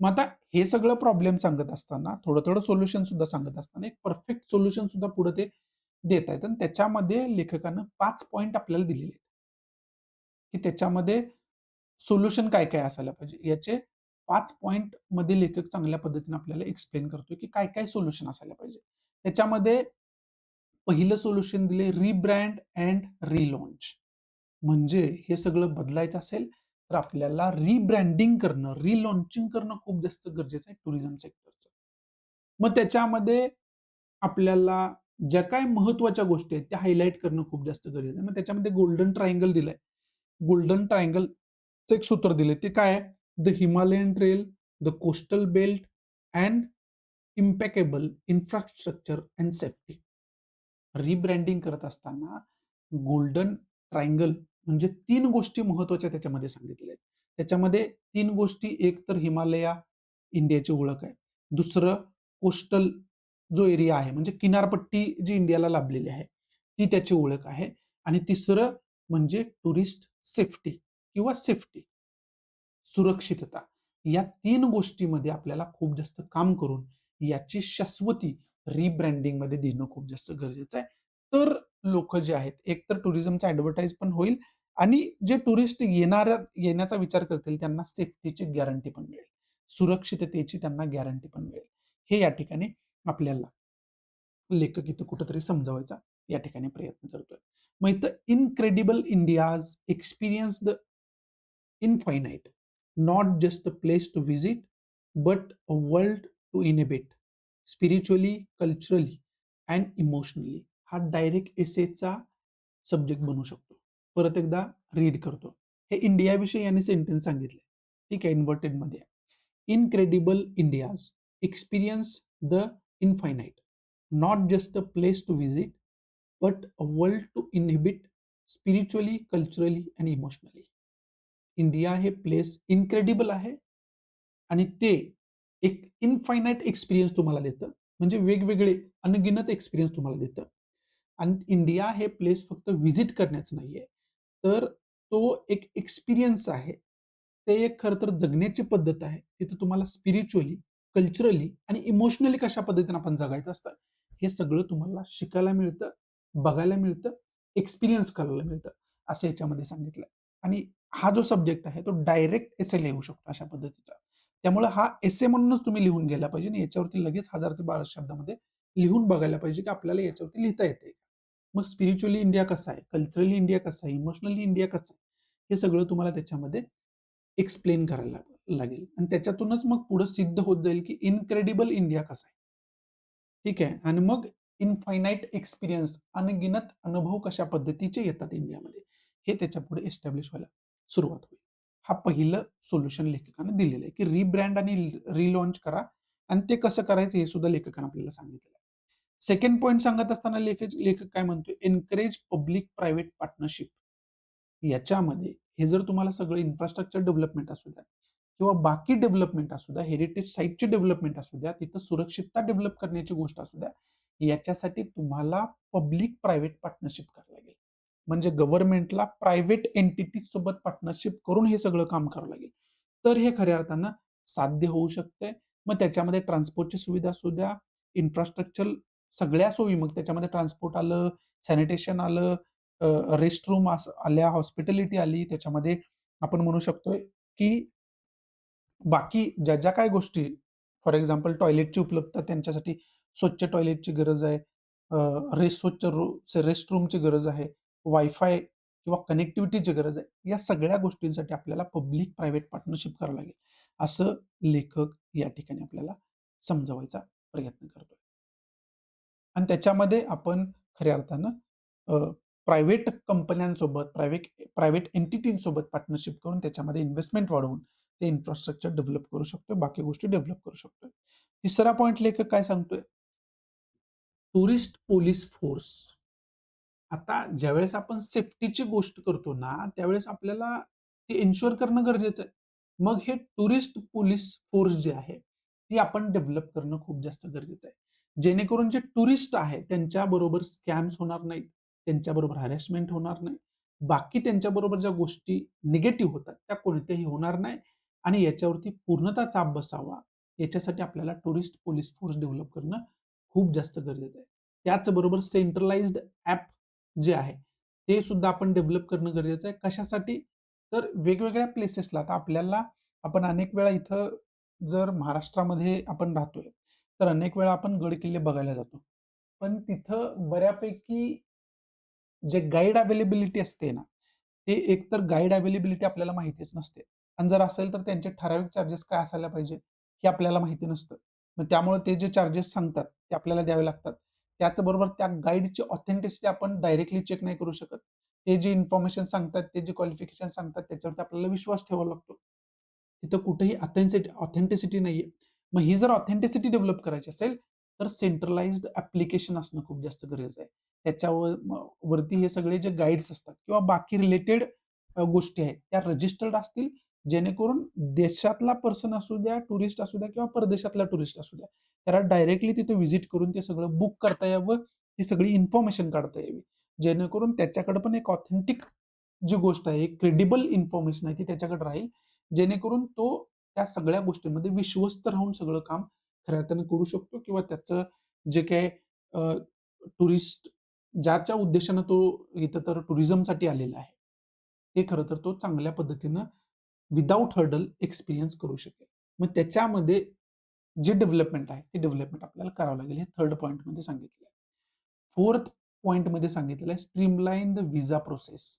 मग आता हे सगळं प्रॉब्लेम सांगत असताना, थोडं-थोडं सोल्युशन सुद्धा सांगत असताना, एक परफेक्ट सोल्युशन सुद्धा पुढे ते देत आहेत आणि त्याच्यामध्ये लेखकानं 5 पॉइंट आपल्याला दिलेले आहेत, की त्याच्यामध्ये सोल्युशन काय-काय असायला पाहिजे. याचे 5 पॉइंटमध्ये लेखक चांगल्या पद्धतीने आपल्याला एक्सप्लेन करतोय, की काय-काय सोल्युशन असायला पाहिजे. त्याच्यामध्ये पहिलं सोल्युशन दिले रिब्रँड अँड रिलॉन्च. म्हणजे हे सगळं बदलायचं असेल, तर आपल्याला रिब्रँडिंग करणं, रिलॉन्चिंग करणं खूप जास्त गरजेचं आहे टुरिझम सेक्टरचं. मग त्याच्यामध्ये आपल्याला ज्या काही महत्त्वाच्या गोष्टी आहेत, त्या हायलाइट करणं खूप जास्त गरजेचं आहे. मग त्याच्यामध्ये गोल्डन ट्रायंगल दिलंय. गोल्डन ट्रायंगलचं एक सूत्र दिलंय. ते काय आहे? The Himalayan trail, the coastal belt and impeccable infrastructure and safety. Rebranding करत असताना गोल्डन ट्रायंगल म्हणजे 3 गोष्टी महत्त्वाच्या त्याच्यामध्ये सांगितलेल्या आहेत. त्याच्यामध्ये 3 गोष्टी, एक तर हिमालया इंडियाची ओळख आहे. दुसरं कोस्टल जो एरिया आहे म्हणजे किनारपट्टी जी इंडियाला लाभलेली आहे, ती त्याची ओळख आहे. आणि तिसरं म्हणजे टुरिस्ट सेफ्टी किंवा सेफ्टी, सुरक्षितता. या 3 गोष्टीमध्ये आपल्याला खूप जास्त काम करून याची शाश्वती रिब्रँडिंगमध्ये देणं खूप जास्त गरजेचं आहे. तर लोकं जे आहेत, एकतर टुरिझमचा ॲडव्हर्टाइज पण होईल आणि जे टुरिस्ट येण्याचा विचार करतील त्यांना सेफ्टीची गॅरंटी पण मिळेल. सुरक्षिततेची त्यांना गॅरंटी पण मिळेल. हे या ठिकाणी आपल्याला लेखक इथं कुठेतरी समजावायचा या ठिकाणी प्रयत्न करतोय. मग इथं incredible India's experience the infinite, not just a place to visit, but a world to inhabit spiritually, culturally and emotionally. हा डायरेक्ट एसेचा सब्जेक्ट बनू शकतो. परत एकदा रीड करतो. हे इंडियाविषयी यांनी सेंटेन्स सांगितलंय. ठीक आहे, इन्व्हर्टेडमध्ये आहे. Incredible India's experience the infinite, not just a place to visit, but a world to inhibit spiritually, culturally and emotionally. India हे प्लेस इनक्रेडिबल आहे आणि ते एक इनफायनाईट एक्सपिरियन्स तुम्हाला देतं. म्हणजे वेगवेगळे अनगिनत एक्सपिरियन्स तुम्हाला देतं. आणि इंडिया हे प्लेस फक्त व्हिजिट करण्याचं नाहीये, तर तो एक एक्सपिरियन्स आहे. ते एक खरं तर जगण्याची पद्धत आहे. तिथं तुम्हाला स्पिरिच्युअली, कल्चरली आणि इमोशनली कशा पद्धतीने आपण जगायचं असतं, हे सगळं तुम्हाला शिकायला मिळतं, बघायला मिळतं, एक्सपिरियन्स करायला मिळतं, असं याच्यामध्ये सांगितलंय. आणि हा जो सब्जेक्ट आहे तो डायरेक्ट एसे लिहू शकतो अशा पद्धतीचा. त्यामुळे हा एसे म्हणूनच तुम्ही लिहून गेला पाहिजे आणि याच्यावरती लगेच 1000 ते 1200 शब्दामध्ये लिहून बघायला पाहिजे, की आपल्याला याच्यावरती लिहिता येते. मग स्पिरिच्युअली इंडिया कसा आहे, कल्चरली इंडिया कसा आहे, इमोशनली इंडिया कसं आहे, हे सगळं तुम्हाला त्याच्यामध्ये एक्सप्लेन करायला लागेल आणि त्याच्यातूनच मग पुढे सिद्ध होत जाईल, की इनक्रेडिबल इंडिया कसा आहे. ठीक आहे. आणि मग इनफायनाईट एक्सपिरियन्स, अनगिनत अनुभव कशा पद्धतीचे येतात इंडियामध्ये, हे त्याच्यापुढे एस्टॅब्लिश व्हायला सुरुवात होईल. हा पहिलं सोल्युशन लेखकाने दिलेलं आहे, की रिब्रँड आणि रिलॉन्च करा आणि ते कसं करायचं हे सुद्धा लेखकाने आपल्याला सांगितलेलं आहे. सेकंड पॉइंट सांगत असताना लेखक काय म्हणतोय, एन्करेज पब्लिक प्रायव्हेट पार्टनरशिप. याच्यामध्ये हे जर तुम्हाला सगळं इन्फ्रास्ट्रक्चर डेव्हलपमेंट असू द्या किंवा बाकी डेव्हलपमेंट असू द्या, हेरिटेज साईटची डेव्हलपमेंट असू द्या, तिथं सुरक्षितता डेव्हलप करण्याची गोष्ट असू द्या, याच्यासाठी तुम्हाला पब्लिक प्रायव्हेट पार्टनरशिप करावं लागेल. म्हणजे गव्हर्नमेंटला प्रायव्हेट एंटिटी सोबत पार्टनरशिप करून हे सगळं काम करावं लागेल. तर हे खऱ्या अर्थानं साध्य होऊ शकतंय. मग त्याच्यामध्ये ट्रान्सपोर्टची सुविधा असू द्या, इन्फ्रास्ट्रक्चर सगळ्या सोयी, मग त्याच्यामध्ये ट्रान्सपोर्ट आलं, सॅनिटेशन आलं, रेस्टरूम आल्या, हॉस्पिटॅलिटी आली. त्याच्यामध्ये आपण म्हणू शकतोय, की बाकी ज्या काही गोष्टी, फॉर एक्झाम्पल टॉयलेटची उपलब्धता, त्यांच्यासाठी स्वच्छ टॉयलेटची गरज आहे, स्वच्छ रेस्टरूमची गरज आहे, वायफाय किंवा कनेक्टिव्हिटीची गरज आहे. या सगळ्या गोष्टींसाठी आपल्याला पब्लिक प्रायव्हेट पार्टनरशिप करावं लागेल. असं लेखक या ठिकाणी आपल्याला समजावायचा प्रयत्न करतोय. आणि त्याच्यामध्ये आपण खऱ्या अर्थानं प्रायव्हेट कंपन्यांसोबत, प्रायव्हेट एंटिटींसोबत पार्टनरशिप करून त्याच्यामध्ये इन्व्हेस्टमेंट वाढवून ते इन्फ्रास्ट्रक्चर डेव्हलप करू शकतो. बाकी गोष्टी डेव्हलप करू शकतो. तिसरा पॉइंट लेखक काय सांगतोय? Tourist police force. आता ज्यावेळेस आपण सेफ्टीची गोष्ट करतो ना, त्यावेळेस आपल्याला ते इन्शुअर करणं गरजेचं आहे. मग हे टुरिस्ट पोलिस फोर्स जे आहे, ती आपण डेव्हलप करणं खूप जास्त गरजेचं आहे. जेणेकरून जे टुरिस्ट आहेत, त्यांच्याबरोबर स्कॅम्स होणार नाहीत, त्यांच्याबरोबर हॅरेसमेंट होणार नाही. बाकी त्यांच्याबरोबर ज्या गोष्टी निगेटिव्ह होतात, त्या कोणत्याही होणार नाही आणि याच्यावरती पूर्णतः चाप बसावा, याच्यासाठी आपल्याला टुरिस्ट पोलिस फोर्स डेव्हलप करणं खूप जास्त गरजेचं आहे. त्याचबरोबर सेंट्रलाइज्ड ॲप जे आहे, ते सुद्धा आपण डेव्हलप करणं गरजेचं आहे. कशासाठी? तर वेगवेगळ्या प्लेसेसला आता आपण अनेक वेळा इथं जर महाराष्ट्रामध्ये आपण राहतोय, तर अनेक वेळा आपण गड-किल्ले बघायला जातो. पण तिथं बऱ्यापैकी जे गाईड अवेलेबिलिटी असते ना, ते एकतर गाईड अवेलेबिलिटी आपल्याला माहितीच नसते आणि जर असेल तर त्यांचे ठराविक चार्जेस काय असायला पाहिजे, हे आपल्याला माहिती नसतं. मग त्यामुळे ते जे चार्जेस सांगतात, ते आपल्याला द्यावे लागतात. त्याचबरोबर त्या गाईडची ऑथेंटिसिटी आपण डायरेक्टली चेक नाही करू शकत. ते जे इन्फॉर्मेशन सांगतात, ते जे क्वालिफिकेशन सांगतात, त्याच्यावरती आपल्याला विश्वास ठेवावा लागतो. तिथं कुठेही ऑथेंटिसिटी नाहीये. मग ही जर ऑथेंटिसिटी डेव्हलप करायची असेल, तर सेंट्रलाइज्ड ॲप्लिकेशन असणं खूप जास्त गरजेचं आहे. त्याच्यावर वरती हे सगळे जे गाईड्स असतात किंवा बाकी रिलेटेड गोष्टी आहेत, त्या रजिस्टर्ड असतील, जेणेकरून देशातला पर्सन असू द्या, टुरिस्ट असू द्या किंवा परदेशातला टुरिस्ट असू द्या, त्याला डायरेक्टली तिथे व्हिजिट करून ते सगळं बुक करता यावं, ती सगळी इन्फॉर्मेशन काढता यावी. जेणेकरून त्याच्याकडे पण एक ऑथेंटिक जी गोष्ट आहे, एक क्रेडिबल इन्फॉर्मेशन आहे ती त्याच्याकडे राहील, जेणेकरून तो त्या सगळ्या गोष्टींमध्ये विश्वस्त राहून सगळं काम खऱ्या अर्थाने करू शकतो किंवा त्याचं जे काही टुरिस्ट ज्याच्या उद्देशानं तो इथं तर टुरिझमसाठी आलेला आहे, ते खरं तर तो चांगल्या पद्धतीनं विदाऊट हर्डल एक्सपिरियन्स करू शकेल. मग त्याच्यामध्ये जे डेव्हलपमेंट आहे, ते डेव्हलपमेंट आपल्याला करावं लागेल. हे थर्ड पॉइंटमध्ये सांगितलं आहे. फोर्थ पॉइंटमध्ये सांगितलेलं आहे स्ट्रीमलाईन द व्हिसा प्रोसेस.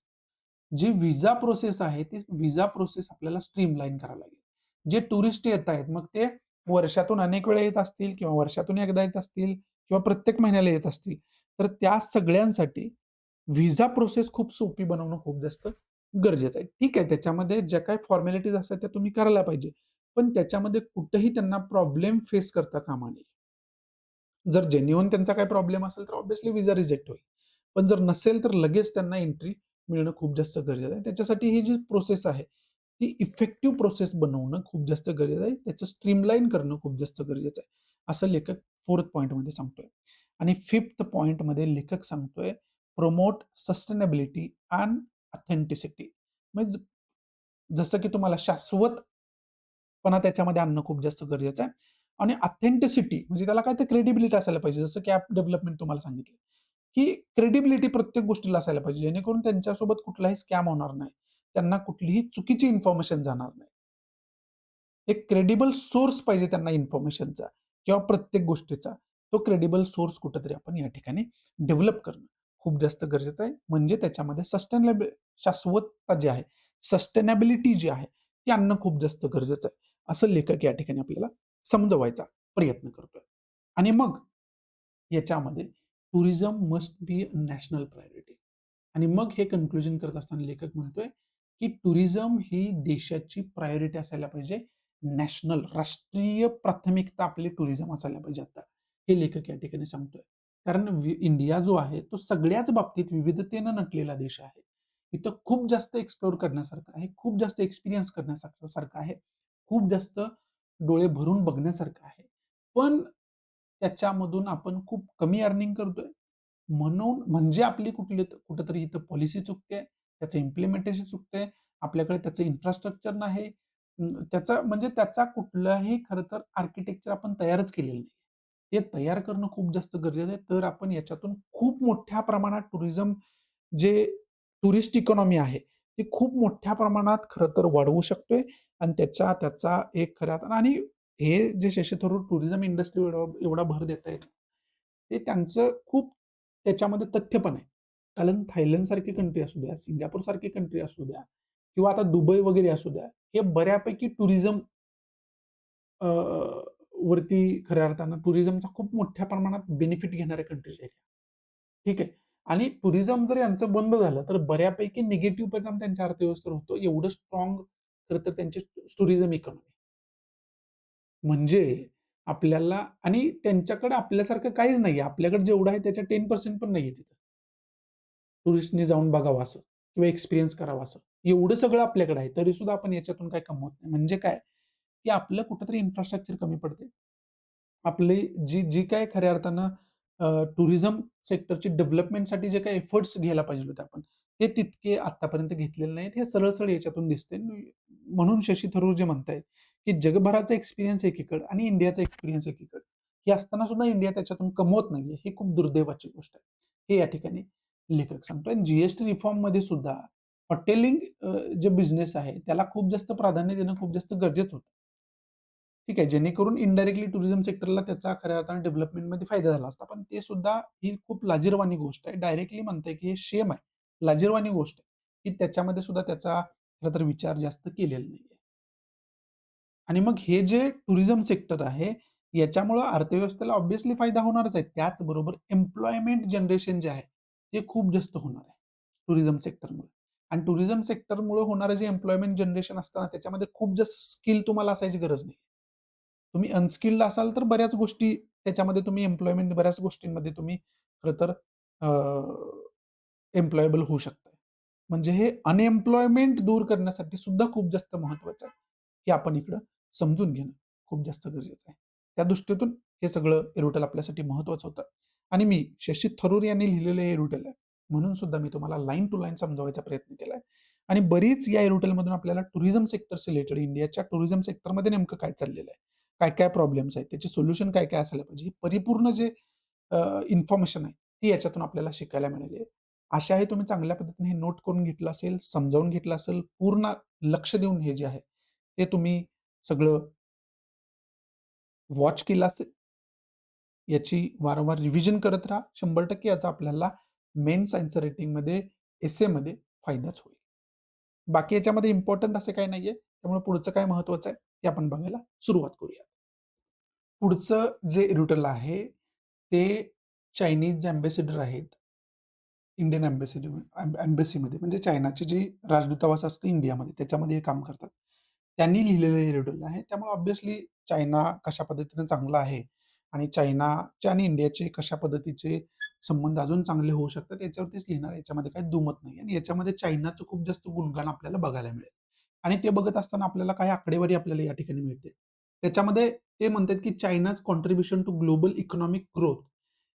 जी व्हिसा प्रोसेस आहे, ती व्हिसा प्रोसेस आपल्याला स्ट्रीमलाईन करावी लागेल. जे टुरिस्ट येत आहेत, मग ते वर्षातून अनेक वेळा येत असतील किंवा वर्षातून एकदा येत असतील किंवा प्रत्येक महिन्याला येत असतील, तर त्या सगळ्यांसाठी व्हिसा प्रोसेस खूप सोपी बनवणं खूप जास्त गरजेचं आहे. ठीक आहे, त्याच्यामध्ये ज्या काही फॉर्मॅलिटीज असतात त्या तुम्ही करायला पाहिजे. पण त्याच्यामध्ये कुठेही त्यांना प्रॉब्लेम फेस करता कामा नये. जर जेन्युइन त्यांचा काही प्रॉब्लेम असेल तर ऑब्व्हियसली व्हिसा रिजेक्ट होईल. पण जर नसेल तर लगेच त्यांना एंट्री मिळणं खूप जास्त गरजेचं आहे. त्याच्यासाठी ही जी प्रोसेस आहे, ती इफेक्टिव्ह प्रोसेस बनवणं खूप जास्त गरजेचं आहे. त्याचं स्ट्रीमलाईन करणं खूप जास्त गरजेचं आहे. असं लेखक फोर्थ पॉइंटमध्ये सांगतोय. आणि फिफ्थ पॉइंटमध्ये लेखक सांगतोय, प्रमोट सस्टेनेबिलिटी अँड ऑथेंटिसिटी. म्हणजे जसं की तुम्हाला शाश्वतपणा त्याच्यामध्ये आणणं खूप जास्त गरजेचं आहे. आणि ऑथेंटिसिटी म्हणजे त्याला काय तर क्रेडिबिलिटी असायला पाहिजे. जसं की ॲप डेव्हलपमेंट तुम्हाला सांगितलं, की क्रेडिबिलिटी प्रत्येक गोष्टीला असायला पाहिजे. जेणेकरून त्यांच्यासोबत कुठलाही स्कॅम होणार नाही. त्यांना कुठलीही चुकीची इन्फॉर्मेशन जाणार नाही. एक क्रेडिबल सोर्स पाहिजे त्यांना इन्फॉर्मेशनचा किंवा प्रत्येक गोष्टीचा. तो क्रेडिबल सोर्स कुठेतरी आपण या ठिकाणी डेव्हलप करणं खूप जास्त गरजेचं आहे. म्हणजे त्याच्यामध्ये शाश्वतता जी आहे, सस्टेनेबिलिटी जी आहे, ती आणणं खूप जास्त गरजेचं आहे. असं लेखक या ठिकाणी आपल्याला समजवायचा प्रयत्न करतोय. आणि मग याच्यामध्ये tourism must be national priority. आणि मग हे कन्क्लुजन करत असताना लेखक म्हणतोय, की टुरिझम ही देशाची प्रायोरिटी असायला पाहिजे. नॅशनल, राष्ट्रीय प्राथमिकता आपली टुरिझम असायला पाहिजे आता. हे लेखक या ठिकाणी सांगतोय. कारण इंडिया जो आहे, तो सगळ्याच बाबतीत विविधतेनं नटलेला देश आहे. इथं खूप जास्त एक्सप्लोर करण्यासारखं आहे, खूप जास्त एक्सपिरियन्स करण्यासारखं आहे, खूप जास्त डोळे भरून बघण्यासारखं आहे. पण त्याच्यामधून आपण खूप कमी अर्निंग करतोय. म्हणून म्हणजे आपली कुठेतरी इथं पॉलिसी चुकते, त्याचं इम्प्लिमेंटेशन चुकतंय, आपल्याकडे त्याचं इन्फ्रास्ट्रक्चर नाही. त्याचा म्हणजे त्याचा कुठलाही खरं तर आर्किटेक्चर आपण तयारच केलेलं नाही. ते तयार करणं खूप जास्त गरजेचं आहे. तर आपण याच्यातून खूप मोठ्या प्रमाणात जे टुरिस्ट इकॉनॉमी आहे, ती खूप मोठ्या प्रमाणात खरं तर वाढवू शकतोय आणि त्याचा एक खऱ्या अर्थानं आणि हे जे शशी थरूर टुरिझम इंडस्ट्री एवढा भर देत आहेत, ते त्यांचं खूप त्याच्यामध्ये तथ्य पण आहे. कारण थायलंड सारखी कंट्री असू द्या, सिंगापूर सारखी कंट्री असू द्या किंवा आता दुबई वगैरे असू द्या, हे बऱ्यापैकी टुरिझम वरती खऱ्या अर्थानं टुरिझमचा खूप मोठ्या प्रमाणात बेनिफिट घेणाऱ्या कंट्रीज आहेत. ठीक आहे. आणि टुरिझम जर यांचं बंद झालं, तर बऱ्यापैकी निगेटिव्ह परिणाम त्यांच्या अर्थव्यवस्थेवर होतो. एवढं स्ट्राँग खरं तर त्यांची टुरिझम इकॉनॉमी. म्हणजे आपल्याला आणि त्यांच्याकडे आपल्यासारखं काहीच नाहीये. आपल्याकडे जेवढं आहे त्याच्या 10% पण नाहीये तिथं. टुरिस्टनी जाऊन बघावं असं किंवा एक्सपिरियन्स करावा असं. एवढं सगळं आपल्याकडे आहे. तरीसुद्धा आपण याच्यातून काही कमवत नाही. म्हणजे काय? की आपलं कुठेतरी इन्फ्रास्ट्रक्चर कमी पडते. आपली जी काही खऱ्या अर्थानं टुरिझम सेक्टरची डेव्हलपमेंटसाठी जे काही एफर्ट्स घ्यायला पाहिजे होते आपण, ते तितके आत्तापर्यंत घेतलेले नाहीत. हे सरळ-सरळ याच्यातून दिसते. म्हणून शशी थरूर जे म्हणतायत, की जगभराचा एक्सपिरियन्स एकीकडे आणि इंडियाचा एक्सपिरियन्स एकीकडे. हे असताना सुद्धा इंडिया त्याच्यातून कमवत नाहीये. ही खूप दुर्दैवाची गोष्ट आहे. हे या ठिकाणी लेखक सांगतोय. आणि जी-एस-टी रिफॉर्ममध्ये सुद्धा हॉटेलिंग जे बिझनेस आहे, त्याला खूप जास्त प्राधान्य देणं खूप जास्त गरजेचं होतं. ठीक आहे, जेणेकरून इनडायरेक्टली टुरिझम सेक्टरला त्याचा खऱ्या अर्थाने डेव्हलपमेंटमध्ये फायदा झाला असता. पण ते सुद्धा ही खूप लाजिरवाणी गोष्ट आहे. डायरेक्टली म्हणताय की हे शेम आहे. लाजिरवाणी गोष्ट आहे, की त्याच्यामध्ये सुद्धा त्याचा खरं तर विचार जास्त केलेला नाहीये. आणि मग हे जे टुरिझम सेक्टर आहे, याच्यामुळं अर्थव्यवस्थेला ऑब्व्हियसली फायदा होणारच आहे. त्याचबरोबर एम्प्लॉयमेंट जनरेशन जे आहे, ते खूप जास्त होणार आहे टुरिझम सेक्टरमुळे. आणि टुरिझम सेक्टरमुळे होणारं जे एम्प्लॉयमेंट जनरेशन असतं त्याच्यामध्ये खूप जास्त स्किल तुम्हाला असायची गरज नाही. तुम्ही अनस्किल्ड असाल तर बऱ्याच गोष्टी त्याच्यामध्ये तुम्ही एम्प्लॉयमेंट बऱ्याच गोष्टींमध्ये तुम्ही खरं तर एम्प्लॉयबल होऊ शकता. म्हणजे हे अनएम्प्लॉयमेंट दूर करण्यासाठी सुद्धा खूप जास्त महत्वाचं आहे. हे आपण इकडं समजून घेणं खूप जास्त गरजेचं आहे. त्या दृष्टीतून हे सगळं एरोटेल आपल्यासाठी महत्वाचं होतं. आणि मी शशी थरूर यांनी लिहिलेलं हे एरोटेल आहे. म्हणून सुद्धा मी तुम्हाला लाईन टू लाईन समजावायचा प्रयत्न केलाय. आणि बरीच या एरोटेलमधून आपल्याला टुरिझम सेक्टरशी रिलेटेड इंडियाच्या टुरिझम सेक्टरमध्ये नेमकं काय चाललेलं आहे, काय काय प्रॉब्लेम्स आहेत, त्याचे सोल्युशन काय काय असायला पाहिजे, ही परिपूर्ण जे इन्फॉर्मेशन आहे ती याच्यातून आपल्याला शिकायला मिळाली आहे. आशा आहे तुम्ही चांगल्या पद्धतीने हे नोट करून घेतलं असेल, समजावून घेतलं असेल, पूर्ण लक्ष देऊन हे जे आहे ते तुम्ही सगळं वॉच केलं असेल. याची वारंवार रिव्हिजन करत राहा. 100% याचा आपल्याला मेन्स आन्सर रायटिंगमध्ये, एसेमध्ये फायदाच होईल. बाकी याच्यामध्ये इम्पोर्टंट असं काही नाहीये. त्यामुळे पुढचं काय महत्वाचं आहे ते आपण बघायला सुरुवात करूया. पुढचं जे रुटल आहे ते चायनीज जे अँबॅसेडर आहेत, इंडियन एम्बसीमध्ये म्हणजे चायनाची जी राजदूतावास असतं इंडियामध्ये त्याच्यामध्ये हे काम करतात. त्यांनी लिहिलेलं हे रिडल आहे. त्यामुळे ऑब्व्हियसली चायना कशा पद्धतीने चांगला आहे आणि चायनाचे आणि इंडियाचे कशा पद्धतीचे संबंध अजून चांगले होऊ शकतात याच्यावरतीच लिहिणार आहे. याच्यामध्ये काही दुमत नाही आणि याच्यामध्ये चायनाचं खूप जास्त गुणगान आपल्याला बघायला मिळेल आणि ते बघत असताना आपल्याला काही आकडेवारी आपल्याला या ठिकाणी मिळते. त्याच्यामध्ये ते म्हणतात की China's contribution to global economic growth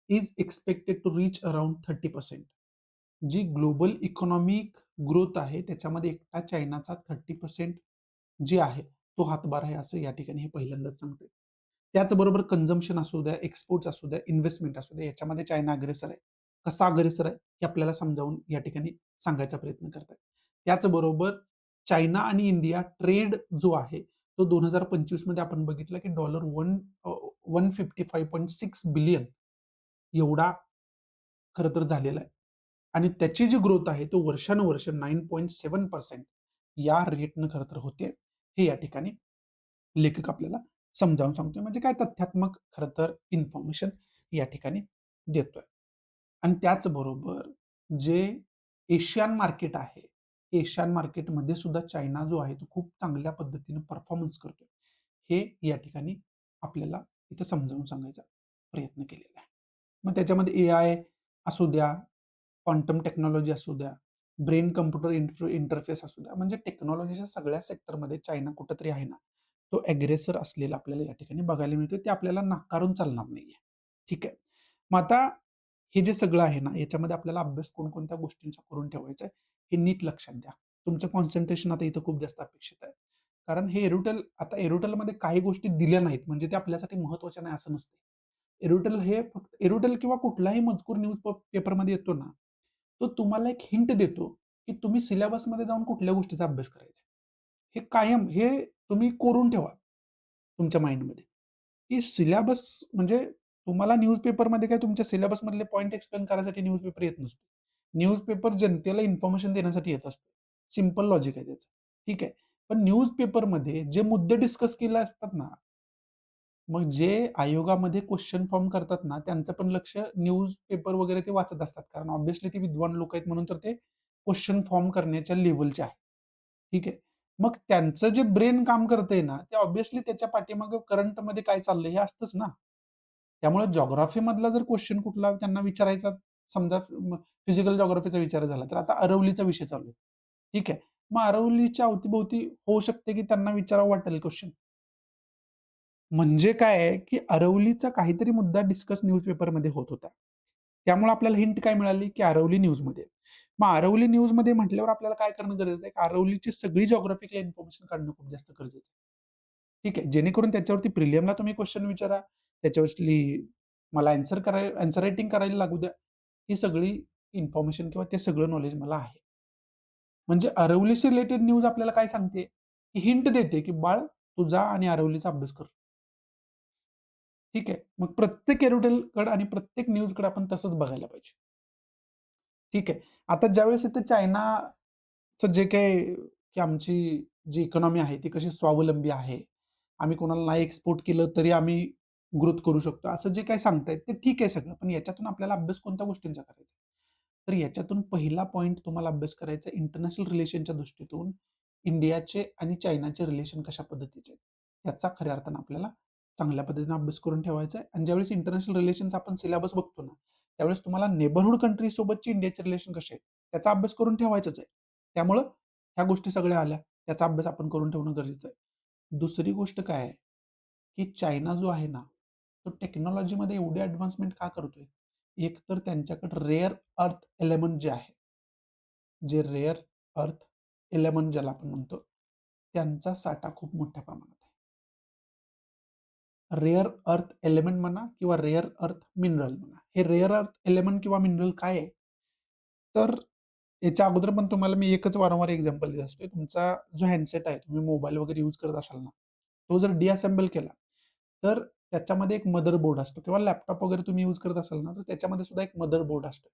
is expected to reach around 30%. जी ग्लोबल इकॉनॉमिक ग्रोथ आहे त्याच्यामध्ये एकटा चायनाचा 30% जे आहे तो हातभार आहे असं या ठिकाणी हे पहिल्यांदाच सांगते. त्याचबरोबर कन्झम्पशन असू द्या, एक्सपोर्ट्स असू द्या, इन्व्हेस्टमेंट असू द्या, याच्यामध्ये चायना अग्रेसर आहे. कसा अग्रेसर आहे हे आपल्याला समजावून या ठिकाणी सांगायचा प्रयत्न करताय. त्याचबरोबर चायना आणि इंडिया ट्रेड जो आहे तो 2025 मध्ये आपण बघितलं की डॉलर 155.6 बिलियन एवढा खरं तर झालेला आहे. आणि त्याची जी ग्रोथ आहे तो वर्षानुवर्ष 9.7% या रेटनं खरं तर होते. हे या ठिकाणी लेखक आपल्याला समजावून सांगतोय. म्हणजे काय तथ्यात्मक खरं तर इन्फॉर्मेशन या ठिकाणी देतोय. आणि त्याचबरोबर जे एशियन मार्केट आहे, एशियन मार्केटमध्ये सुद्धा चायना जो आहे तो खूप चांगल्या पद्धतीने परफॉर्मन्स करतोय. हे या ठिकाणी आपल्याला इथं समजावून सांगायचा प्रयत्न केलेला आहे. मग त्याच्यामध्ये एआय असू द्या, क्वांटम टेक्नॉलॉजी असू द्या, ब्रेन कॉम्प्युटर इंटरफेस असू द्या, म्हणजे टेक्नॉलॉजीच्या सगळ्या सेक्टरमध्ये चायना कुठेतरी आहे ना, तो अग्रेसर असलेला आपल्याला या ठिकाणी बघायला मिळतो. ते आपल्याला नाकारून चालणार नाहीये. ठीक आहे. मग आता हे जे सगळं आहे ना, याच्यामध्ये आपल्याला अभ्यास कोणकोणत्या गोष्टींचा करून ठेवायचा आहे, हे नीट लक्षात द्या. तुमचं कॉन्सन्ट्रेशन आता इथं खूप जास्त अपेक्षित आहे. कारण हे एरोटेलमध्ये काही गोष्टी दिल्या नाहीत, म्हणजे ते आपल्यासाठी महत्त्वाच्या नाही असं नसते. हे फक्त एरोटेल किंवा कुठलाही मजकूर न्यूज पेपरमध्ये येतो ना, तो तुम्हाला एक हिंट देतो, की तुम्ही सिलेबसमध्ये जाऊन कुठल्या गोष्टीचा अभ्यास करायचा. हे कायम हे तुम्ही कोरून ठेवा तुमच्या माइंडमध्ये, की सिलेबस म्हणजे तुम्हाला न्यूजपेपरमध्ये काय तुमच्या सिलेबसमधले पॉइंट एक्सप्लेन करायसाठी न्यूजपेपर येत नसतो. न्यूजपेपर जनतेला इन्फॉर्मेशन देण्यासाठी येत असतो. सिंपल लॉजिक आहे त्याचं. ठीक आहे. पण न्यूजपेपरमध्ये जे मुद्दे डिस्कस केले असतात ना, मग जे आयोगामध्ये क्वेश्चन फॉर्म करतात ना, त्यांचं पण लक्ष न्यूज पेपर वगैरे ते वाचत असतात. कारण ऑब्व्हियसली ते विद्वान लोक आहेत म्हणून तर ते क्वेश्चन फॉर्म करण्याच्या लेव्हलचे आहेत. ठीक आहे. मग त्यांचं जे ब्रेन काम करतंय ना, ते ऑब्व्हियसली त्याच्या पाठीमागे करंटमध्ये काय चाललंय हे असतंच ना. त्यामुळे जिओग्राफीमधला जर क्वेश्चन कुठला त्यांना विचारायचा समजा फिजिकल जिओग्राफीचा विचार झाला, तर आता अरवलीचा विषय चालू आहे. ठीक आहे. मग अरवलीच्या अवतीभोवती होऊ शकते की त्यांना विचारावं वाटेल क्वेश्चन. म्हणजे काय आहे, की अरवलीचा काहीतरी मुद्दा डिस्कस न्यूजपेपरमध्ये होत होता. त्यामुळे आपल्याला हिंट काय मिळाली, की अरवली न्यूजमध्ये. मग अरवली न्यूजमध्ये म्हटल्यावर आपल्याला काय करणं गरजेचं आहे, की अरवलीची सगळी जिओग्राफिकल इन्फॉर्मेशन काढणं खूप जास्त गरजेचं आहे. ठीक आहे. जेणेकरून त्याच्यावरती प्रिलियमला तुम्ही क्वेश्चन विचारा, त्याच्यावरती मला आन्सर रायटिंग करायला लागू द्या. ही सगळी इन्फॉर्मेशन किंवा ते सगळं नॉलेज मला आहे. म्हणजे अरवलीशी रिलेटेड न्यूज आपल्याला काय सांगते, की हिंट देते, की "बाळ तू जा आणि अरवलीचा अभ्यास कर." ठीक आहे. मग प्रत्येक एरोटेलकडे आणि प्रत्येक न्यूजकडे आपण तसंच बघायला पाहिजे. ठीक आहे. आता ज्यावेळेस इथे चायनाचं जे काही की आमची जी इकॉनॉमी आहे ती कशी स्वावलंबी आहे. आम्ही कोणाला नाही एक्सपोर्ट केलं तरी आम्ही ग्रोथ करू शकतो. असं जे काही सांगतायत ते ठीक आहे सगळं. पण याच्यातून आपल्याला अभ्यास कोणत्या गोष्टींचा करायचा? तर याच्यातून पहिला पॉइंट तुम्हाला अभ्यास करायचा इंटरनॅशनल रिलेशनच्या दृष्टीतून इंडियाचे आणि चायनाचे रिलेशन कशा पद्धतीचे आहेत. याचा खऱ्या अर्थानं आपल्याला चांगल्या पद्धतीने अभ्यास करून ठेवायचा आहे आणि ज्यावेळेस इंटरनॅशनल रिलेशनचा आपण सिलेबस बघतो ना, त्यावेळेस तुम्हाला नेबरहूड कंट्री सोबतची इंडियाचे रिलेशन कसे आहेत, त्याचा अभ्यास करून ठेवायचाच आहे. त्यामुळं ह्या गोष्टी सगळ्या आल्या, त्याचा अभ्यास आपण करून ठेवणं गरजेचं आहे. दुसरी गोष्ट काय आहे, की चायना जो आहे ना, तो टेक्नॉलॉजीमध्ये एवढी ॲडव्हान्समेंट का करतोय? एक तर त्यांच्याकडे रेअर अर्थ एलिमेंट जे आहे, जे रेअर अर्थ एलिमेंट ज्याला आपण म्हणतो, त्यांचा साठा खूप मोठ्या प्रमाणात आहे. रेअर अर्थ एलिमेंट म्हणा किंवा रेअर अर्थ मिनरल म्हणा. हे रेअर अर्थ एलिमेंट किंवा मिनरल काय आहे? तर याच्या अगोदर पण तुम्हाला मी एकच वारंवार एक्झाम्पल देत असतोय. तुमचा जो हँडसेट आहे, तुम्ही मोबाईल वगैरे यूज करत असाल ना, तो जर डिअसेंबल केला, तर त्याच्यामध्ये एक मदरबोर्ड असतो किंवा लॅपटॉप वगैरे तुम्ही यूज करत असाल ना, तर त्याच्यामध्ये सुद्धा एक मदरबोर्ड असतो.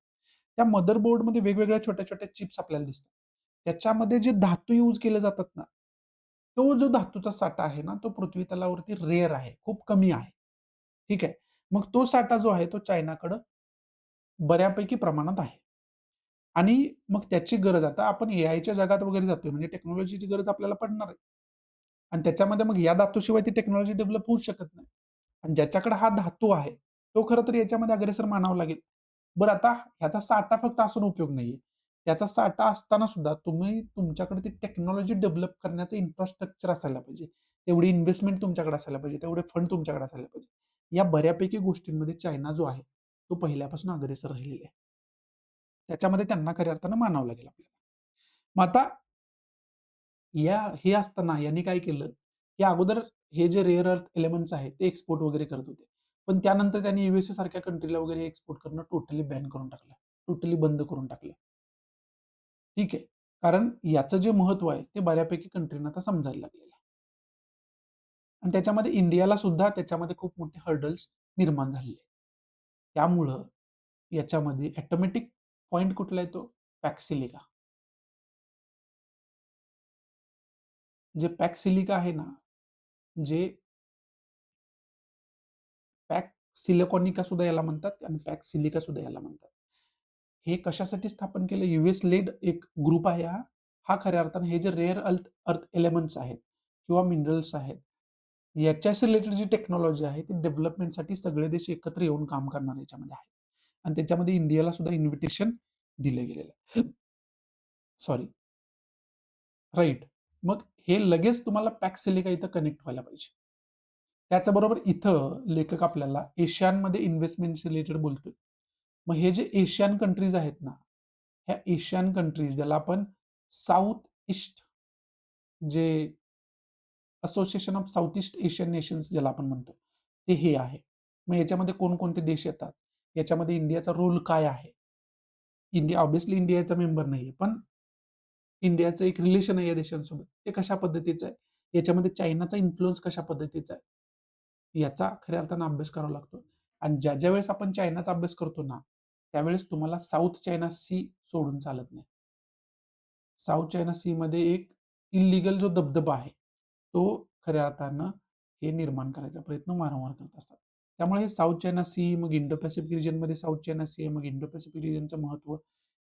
त्या मदरबोर्डमध्ये वेगवेगळ्या छोट्या-छोट्या चिप्स आपल्याला दिसतात. त्याच्यामध्ये जे धातू यूज केले जातात ना, तो जो धातूचा साठा आहे ना, तो पृथ्वी तलावरती रेअर आहे, खूप कमी आहे. ठीक आहे. मग तो साठा जो आहे, तो चायनाकडं बऱ्यापैकी प्रमाणात आहे. आणि मग त्याची गरज आता आपण एआयच्या जगात वगैरे जातोय म्हणजे टेक्नॉलॉजीची गरज आपल्याला पडणार आहे. आणि त्याच्यामध्ये मग या धातूशिवाय ती टेक्नॉलॉजी डेव्हलप होऊच शकत नाही. आणि ज्याच्याकडे हा धातू आहे, तो खरं तर याच्यामध्ये अग्रेसर मानावा लागेल. बरं आता ह्याचा साठा फक्त असून उपयोग नाहीये. त्याचा साठा असताना सुद्धा तुम्ही तुमच्याकडे ती टेक्नॉलॉजी डेव्हलप करण्याचं इन्फ्रास्ट्रक्चर असायला पाहिजे. तेवढी इन्व्हेस्टमेंट तुमच्याकडे असायला पाहिजे, तेवढे फंड तुमच्याकडे असायला पाहिजे. या बऱ्यापैकी गोष्टींमध्ये चायना जो आहे, तो पहिल्यापासून अग्रेसर राहिलेला आहे. त्याच्यामध्ये त्यांना खऱ्या अर्थानं मानावं लागेल आपल्याला. मग आता हे असताना यांनी काय केलं, की अगोदर हे जे रेअर अर्थ एलिमेंट्स आहेत, ते एक्सपोर्ट वगैरे करत होते. पण त्यानंतर त्यांनी यूएसए सारख्या कंट्रीला वगैरे एक्सपोर्ट करणं टोटली बॅन करून टाकलं. टोटली बंद करून टाकलं. ठीक आहे. कारण याचं जे महत्त्व आहे, ते बऱ्यापैकी कंट्रींना आता समजायला लागलेलं आहे. आणि त्याच्यामध्ये इंडियाला सुद्धा त्याच्यामध्ये खूप मोठे हर्डल्स निर्माण झालेले आहेत. त्यामुळं याच्यामध्ये ऑटोमॅटिक पॉइंट कुठला येतो? पॅक्सिलिका. जे पॅक्सिलिका आहे ना, जे पॅक सिलिकॉनिका सुद्धा याला म्हणतात आणि पॅक सिलिका सुद्धा याला म्हणतात. हे कशासाठी स्थापन केलं? यूएस लेड एक ग्रुप आहे हा. हा खऱ्या अर्थाने हे जे रेअर अर्थ अर्थ एलिमेंट्स आहेत किंवा मिनरल्स आहेत, याच्याशी रिलेटेड जी टेक्नॉलॉजी आहे, ती डेव्हलपमेंटसाठी सगळे देश एकत्र येऊन काम करणार याच्यामध्ये आहे. आणि त्याच्यामध्ये इंडियाला सुद्धा इन्व्हिटेशन दिलं गेलेलं आहे. Sorry, right. मग हे लगेच तुम्हाला पॅक सिलिका इथं कनेक्ट व्हायला पाहिजे. त्याच्याबरोबर इथं लेखक आपल्याला एशियानमध्ये इन्व्हेस्टमेंट रिलेटेड बोलतोय. मग हे जे एशियन कंट्रीज आहेत ना, ह्या एशियन कंट्रीज ज्याला आपण साउथ ईस्ट जे association of south east Asian nations ज्याला आपण म्हणतो, ते हे आहे. मग याच्यामध्ये कोणकोणते देश येतात? याच्यामध्ये इंडियाचा रोल काय आहे? इंडिया ऑब्व्हियसली इंडियाचा मेंबर नाहीये, पण इंडियाचं एक रिलेशन आहे या देशांसोबत. ते कशा पद्धतीचं आहे? याच्यामध्ये चायनाचा इन्फ्लुअन्स कशा पद्धतीचा आहे? याचा खऱ्या अर्थानं अभ्यास करावा लागतो. आणि ज्या वेळेस आपण चायनाचा अभ्यास करतो ना, त्यावेळेस तुम्हाला साउथ चायना सी सोडून चालत नाही. साउथ चायना सीमध्ये एक इल्लीगल जो दबदबा आहे, तो खऱ्या अर्थानं हे निर्माण करायचा प्रयत्न वारंवार करत असतात. त्यामुळे हे साउथ चायना सी, मग इंडो पॅसिफिक रिजनमध्ये साउथ चायना सी आहे, मग इंडो पॅसिफिक रिजनचं महत्त्व,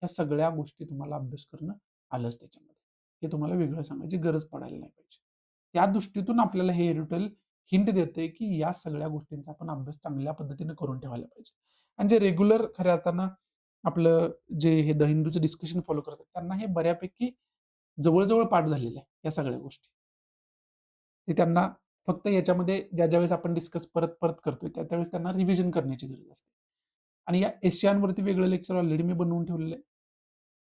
या सगळ्या गोष्टी तुम्हाला अभ्यास करणं आलंच त्याच्यामध्ये. हे तुम्हाला वेगळं सांगायची गरज पडायला नाही पाहिजे. त्या दृष्टीतून आपल्याला हे एरिटल हिंट देते, की या सगळ्या गोष्टींचा आपण अभ्यास चांगल्या पद्धतीने करून ठेवायला पाहिजे. आणि जे रेग्युलर खऱ्या अर्थानं आपलं जे हे द हिंदूचं डिस्कशन फॉलो करतात, त्यांना हे बऱ्यापैकी जवळ-जवळ पाठ झालेलं आहे, या सगळ्या गोष्टी. ते त्यांना फक्त याच्यामध्ये ज्या-ज्यावेळेस आपण डिस्कस परत-परत करतोय, त्या-त्यावेळेस त्यांना रिव्हिजन करण्याची गरज असते. आणि या एशियानवरती वेगळं लेक्चर ऑलरेडी मी बनवून ठेवलेलं आहे.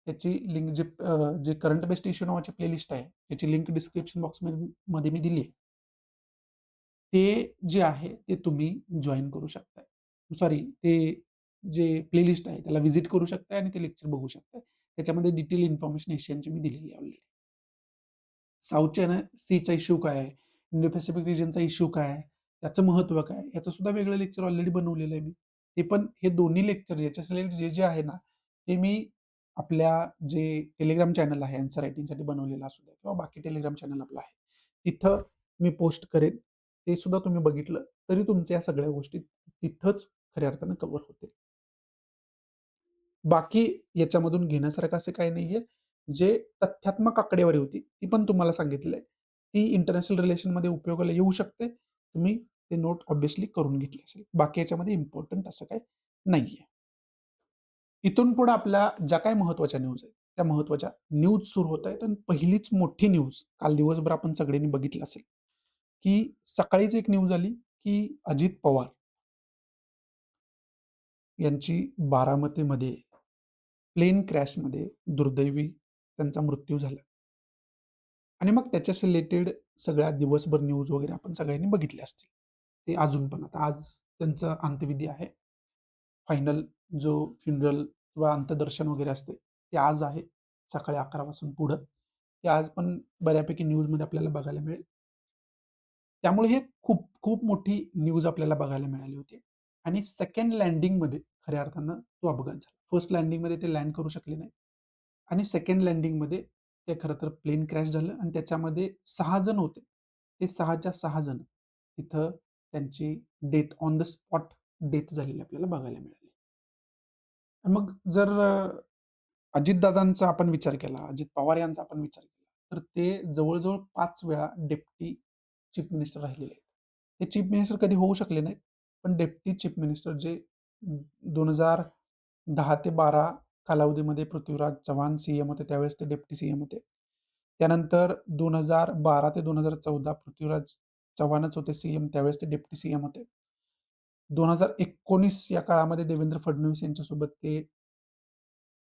त्याची लिंक जे करंट बेस्ड इश्यू नावाची प्लेलिस्ट आहे, त्याची लिंक डिस्क्रिप्शन बॉक्समध्ये मी दिली आहे. ते जे आहे ते तुम्ही जॉइन करू शकताय. सॉरी, ते जे प्लेलिस्ट आहे त्याला व्हिजिट करू शकताय आणि ते लेक्चर बघू शकताय. त्याच्यामध्ये डिटेल इन्फॉर्मेशन एशियनची मी दिलेली आहे ऑलरेडी. साउथ चायना सीचा इश्यू काय आहे? इंडो पॅसिफिक रिजनचा इश्यू काय आहे? त्याचं महत्त्व काय आहे? याचं सुद्धा वेगळं लेक्चर ऑलरेडी बनवलेलं आहे मी. ते पण हे दोन्ही लेक्चर याच्या रिलेटेड जे आहे ना, ते मी आपल्या जे टेलिग्राम चॅनल आहे आन्सर रायटिंगसाठी बनवलेलं असू द्या किंवा बाकी टेलिग्राम चॅनल आपलं आहे. तिथं मी पोस्ट करेन. ते सुद्धा तुम्ही बघितलं तरी तुमच्या या सगळ्या गोष्टी तिथंच खऱ्या अर्थानं कव्हर होतील. बाकी याच्यामधून घेण्यासारखं असं काही नाहीये. जे तथ्यात्मक आकडेवारी होती, ती पण तुम्हाला सांगितलंय. ती इंटरनॅशनल रिलेशनमध्ये उपयोगाला येऊ शकते. तुम्ही ते नोट ऑब्व्हियसली करून घेतली असेल. बाकी याच्यामध्ये इम्पोर्टंट असं काही नाहीये. इथून पुढे आपल्या ज्या काही महत्त्वाच्या न्यूज आहेत, त्या महत्त्वाच्या न्यूज सुरू होत आहेत आणि पहिलीच मोठी न्यूज काल दिवसभर आपण सगळ्यांनी बघितलं असेल, की सकाळीच एक न्यूज आली, की अजित पवार यांची बारामतीमध्ये प्लेन क्रॅशमध्ये दुर्दैवी त्यांचा मृत्यू झाला. आणि मग त्याच्याशी रिलेटेड सगळ्या दिवसभर न्यूज वगैरे आपण सगळ्यांनी बघितले असतील. ते अजून पण आता आज त्यांचा अंत्यविधी आहे. फायनल जो फ्युनरल किंवा अंत्यदर्शन वगैरे असते, ते आज आहे. सकाळी 11 पासून पुढं. ते आज पण बऱ्यापैकी न्यूजमध्ये आपल्याला बघायला मिळेल. त्यामुळे हे खूप खूप मोठी न्यूज आपल्याला बघायला मिळाली होती. आणि सेकंड लँडिंगमध्ये खऱ्या अर्थानं तो अपघात झाला. फर्स्ट लँडिंगमध्ये ते लँड करू शकले नाहीत. आणि सेकंड लँडिंगमध्ये ते खरं तर प्लेन क्रॅश झालं आणि त्याच्यामध्ये 6 जण होते. ते 6च्या 6 जण तिथं त्यांची death on the spot death झालेली आपल्याला बघायला मिळाली. मग जर अजितदादांचा आपण विचार केला, अजित पवार यांचा आपण विचार केला, तर ते जवळ-जवळ 5 वेळा डेप्टी चीफ मिनिस्टर राहिलेले आहेत. ते चीफ मिनिस्टर कधी होऊ शकले नाहीत. पण डेप्टी चीफ मिनिस्टर जे 2010 ते 12 कालावधीमध्ये पृथ्वीराज चव्हाण सीएम होते, त्यावेळेस ते डेप्टी सीएम होते. त्यानंतर 2012 ते 2014 पृथ्वीराज चव्हाणच होते सीएम, त्यावेळेस ते डेप्टी सीएम होते. 2019 या काळामध्ये देवेंद्र फडणवीस यांच्यासोबत ते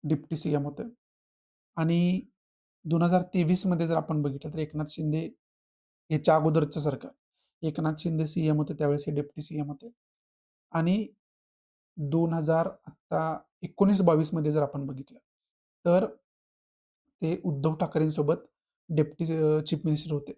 डिप्टी सीएम होते. आणि 2023 मध्ये जर आपण बघितलं तर एकनाथ शिंदे याच्या अगोदरचं सरकार. एकनाथ शिंदे सीएम होते त्यावेळेस हे डेप्टी सीएम होते. आणि 2000 आता 19-22 मध्ये जर आपण बघितलं, तर ते उद्धव ठाकरेंसोबत डेप्टी चीफ मिनिस्टर होते.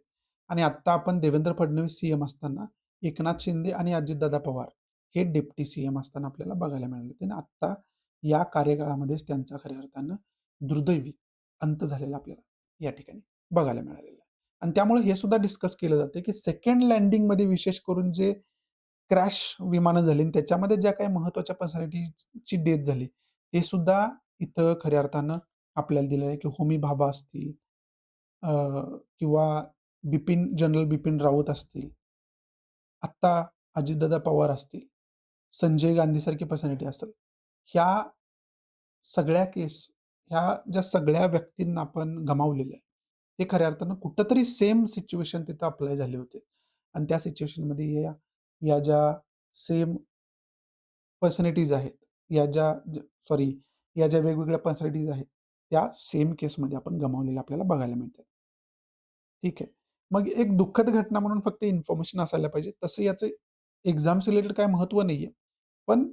आणि आत्ता आपण देवेंद्र फडणवीस सीएम असताना एकनाथ शिंदे आणि अजितदादा पवार हे डेप्टी सीएम असताना आपल्याला बघायला मिळाले होते. आणि आत्ता या कार्यकाळामध्येच त्यांचा खऱ्या अर्थानं दुर्दैवी अंत झालेला आपल्याला या ठिकाणी बघायला मिळालेला आहे. आणि त्यामुळे हे सुद्धा डिस्कस केलं जाते, की सेकंड लँडिंगमध्ये विशेष करून जे क्रॅश विमानं झाली आणि त्याच्यामध्ये ज्या काही महत्त्वाच्या पर्सनॅलिटीजची डेथ झाली, ते सुद्धा इथं खऱ्या अर्थानं आपल्याला दिलेलं आहे, की होमी भाभा असतील, अ, किंवा जनरल बिपिन राऊत असतील, आत्ता अजितदादा पवार असतील, संजय गांधीसारखी पर्सनॅलिटी असेल. ह्या सगळ्या केस, ह्या ज्या सगळ्या व्यक्तींना आपण गमावलेलं आहे, ते खऱ्या अर्थानं कुठेतरी सेम सिच्युएशन तिथं अप्लाय झाले होते. आणि त्या सिच्युएशनमध्ये या या ज्या सेम पर्सनॅलिटीज आहेत, या ज्या सॉरी या ज्या वेगवेगळ्या पर्सनॅलिटीज आहेत, त्या सेम केसमध्ये आपण गमावलेल्या आपल्याला बघायला मिळतात. ठीक आहे. मग एक दुःखद घटना म्हणून फक्त इन्फॉर्मेशन असायला पाहिजे. तसं याचं एक्झाम्स रिलेटेड काही महत्त्व नाहीये. पण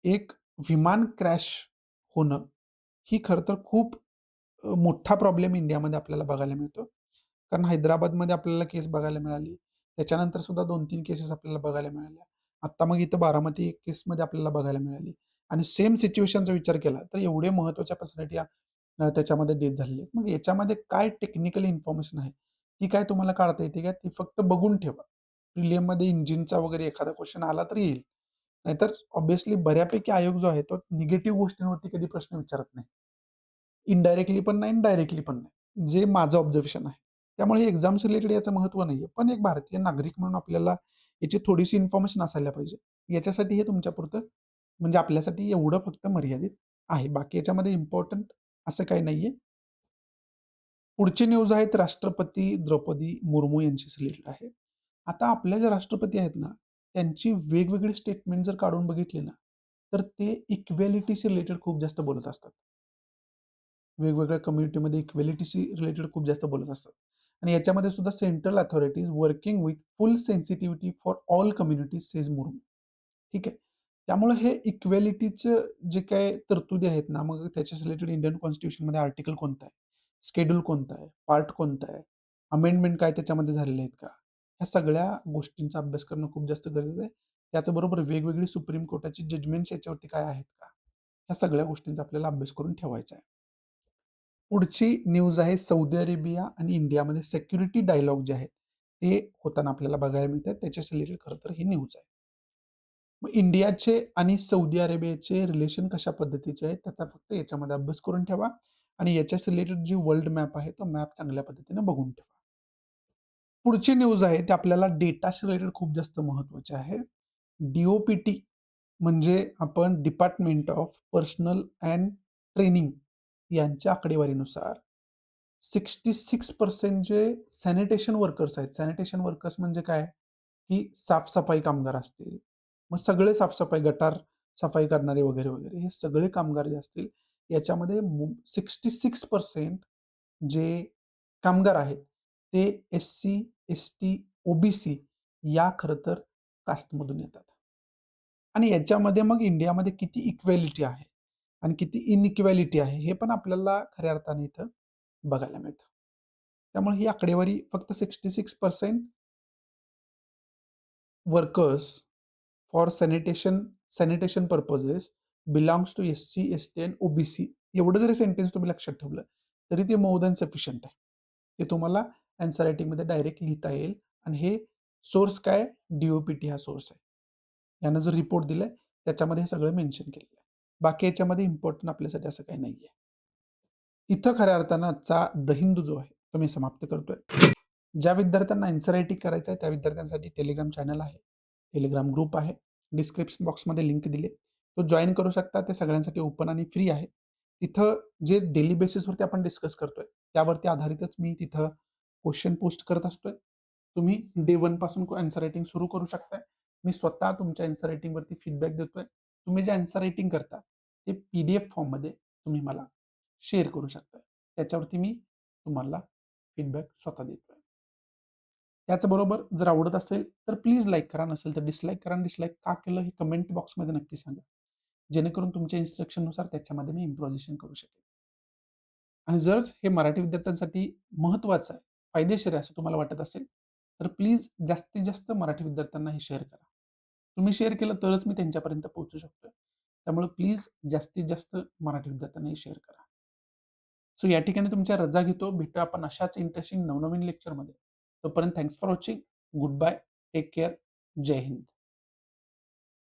एक विमान क्रॅश होणं, ही खरं तर खूप मोठा प्रॉब्लेम इंडियामध्ये आपल्याला बघायला मिळतो. कारण हैदराबादमध्ये आपल्याला केस बघायला मिळाली. त्याच्यानंतर सुद्धा 2-3 केसेस आपल्याला बघायला मिळाल्या. आत्ता मग इथं बारामती एक केसमध्ये आपल्याला बघायला मिळाली. आणि सेम सिच्युएशनचा विचार केला तर एवढे महत्त्वाच्या पर्सनॅलिटी त्याच्यामध्ये डेथ झालेली आहेत. मग याच्यामध्ये काय टेक्निकल इन्फॉर्मेशन आहे, ती काय तुम्हाला काढता येते का? ती फक्त बघून ठेवा. प्रिलिममध्ये इंजिनचा वगैरे एखादा क्वेश्चन आला तर येईल. नाहीतर ऑब्व्हियसली बऱ्यापैकी आयोग जो आहे तो निगेटिव्ह गोष्टींवरती कधी प्रश्न विचारत नाही. इनडायरेक्टली पण नाही आणि डायरेक्टली पण नाही. जे माझं ऑब्झर्वेशन आहे. त्यामुळे हे एक्झाम्स रिलेटेड याचं महत्त्व नाहीये. पण एक भारतीय नागरिक म्हणून आपल्याला याची थोडीशी इन्फॉर्मेशन असायला पाहिजे. याच्यासाठी हे तुमच्यापुरतं म्हणजे आपल्यासाठी एवढं फक्त मर्यादित आहे. बाकी याच्यामध्ये इम्पोर्टंट असं काही नाहीये. पुढची न्यूज आहेत राष्ट्रपती द्रौपदी मुर्मू यांच्याशी रिलेटेड आहे. आता आपल्या ज्या राष्ट्रपती आहेत ना, त्यांची वेगवेगळी स्टेटमेंट जर काढून बघितली ना, तर ते इक्वॅलिटीशी रिलेटेड खूप जास्त बोलत असतात. वेगवेगळ्या कम्युनिटीमध्ये इक्वॅलिटीशी रिलेटेड खूप जास्त बोलत असतात. आणि याच्यामध्ये सुद्धा central authorities working with full sensitivity for all communities says Murmu. ठीक आहे. त्यामुळे हे इक्वॅलिटीचं जे काही तरतुदी आहेत ना, मग त्याच्याशी रिलेटेड इंडियन कॉन्स्टिट्यूशनमध्ये आर्टिकल कोणता आहे? शेड्यूल कोणता आहे? पार्ट कोणता आहे? अमेंडमेंट काय त्याच्यामध्ये झालेले आहेत का? ह्या सगळ्या गोष्टींचा अभ्यास करणं खूप जास्त गरजेचं आहे. त्याचबरोबर वेगवेगळी सुप्रीम कोर्टाची जजमेंट्स याच्यावरती काय आहेत का? ह्या सगळ्या गोष्टींचा आपल्याला अभ्यास करून ठेवायचा आहे. पुढची न्यूज आहे सौदी अरेबिया आणि इंडियामध्ये सिक्युरिटी डायलॉग जे आहेत, ते होताना आपल्याला बघायला मिळतात. त्याच्याशी रिलेटेड खरं तर ही न्यूज आहे. मग इंडियाचे आणि सौदी अरेबियाचे रिलेशन कशा पद्धतीचे आहेत, त्याचा फक्त याच्यामध्ये अभ्यास करून ठेवा. आणि याच्याशी रिलेटेड जी वर्ल्ड मॅप आहे, तो मॅप चांगल्या पद्धतीने बघून ठेवा. पुढची न्यूज आहे ते आपल्याला डेटाशी रिलेटेड खूप जास्त महत्त्वाचे आहे. डी म्हणजे आपण department of personal and training यांच्या आकडेवारीनुसार 66% जे सॅनिटेशन वर्कर्स आहेत. सॅनिटेशन वर्कर्स म्हणजे काय? की साफ कामगार असतील, मग सगळे साफसफाई, गटार सफाई करणारे वगैरे, वगैरे हे सगळे कामगार जे असतील, याच्यामध्ये 66% जे कामगार आहेत, ते एस-सी, एस-टी, ओ-बी-सी या खरं तर कास्टमधून येतात. आणि याच्यामध्ये मग इंडियामध्ये किती इक्वॅलिटी आहे आणि किती इनइक्वॅलिटी आहे, हे पण आपल्याला खऱ्या अर्थाने इथं बघायला मिळतं. त्यामुळे ही आकडेवारी फक्त 66% workers for sanitation purposes belongs to SC, ST and OBC एवढं जरी सेंटेन्स तुम्ही लक्षात ठेवलं, तरी ते मोर दॅन सफिशियंट आहे. ते तुम्हाला आन्सर रायटिंगमध्ये डायरेक्ट लिहिता येईल आणि हे सोर्स काय डी-ओ-पी-टी हा सोर्स आहे. यानं जो रिपोर्ट दिलाय त्याच्यामध्ये हे सगळं मेन्शन केलेलं आहे. बाकी याच्यामध्ये इम्पोर्टंट आपल्यासाठी असं काही नाहीये. इथं खऱ्या अर्थानं आजचा द हिंदू जो आहे, तो मी समाप्त करतोय. ज्या विद्यार्थ्यांना आन्सर रायटिंग करायचं आहे, त्या विद्यार्थ्यांसाठी टेलिग्राम चॅनल आहे, टेलिग्राम ग्रुप आहे. डिस्क्रिप्शन बॉक्समध्ये लिंक दिली तो जॉइन करू शकता. ते सगळ्यांसाठी ओपन आणि फ्री आहे. तिथं जे डेली बेसिसवरती आपण डिस्कस करतोय, त्यावरती आधारितच मी तिथं क्वेश्चन पोस्ट करत असतोय. तुम्ही डे 1 पासून आन्सर रायटिंग सुरू करू शकताय. मी स्वतः तुमच्या आन्सर रायटिंगवरती फीडबॅक देतोय. तुम्ही जे आन्सर रायटिंग करता, ते PDF फॉर्ममध्ये तुम्ही मला शेअर करू शकता. त्याच्यावरती मी तुम्हाला फीडबॅक स्वतः देतोय. त्याचबरोबर जर आवडत असेल तर प्लीज लाईक करा, नसेल तर डिसलाईक करा. डिसलाईक का केलं हे कमेंट बॉक्समध्ये नक्की सांगा. जेणेकरून तुमच्या इन्स्ट्रक्शननुसार त्याच्यामध्ये मी इम्प्रोव्हायझेशन करू शकेन. आणि जर हे मराठी विद्यार्थ्यांसाठी महत्त्वाचं आहे, फायदेशीर आहे असं तुम्हाला वाटत असेल, तर प्लीज जास्तीत जास्त मराठी विद्यार्थ्यांना हे शेअर करा. तुम्ही शेअर केलं तरच मी त्यांच्यापर्यंत पोहोचू शकतो. त्यामुळे प्लीज जास्तीत जास्त मराठी विद्यार्थ्यांना हे शेअर करा. सो या ठिकाणी तुमच्या रजा घेतो. भेटूया आपण अशाच इंटरेस्टिंग नवनवीन लेक्चरमध्ये. तोपर्यंत thanks for watching. Good bye. Take care. Jai Hind.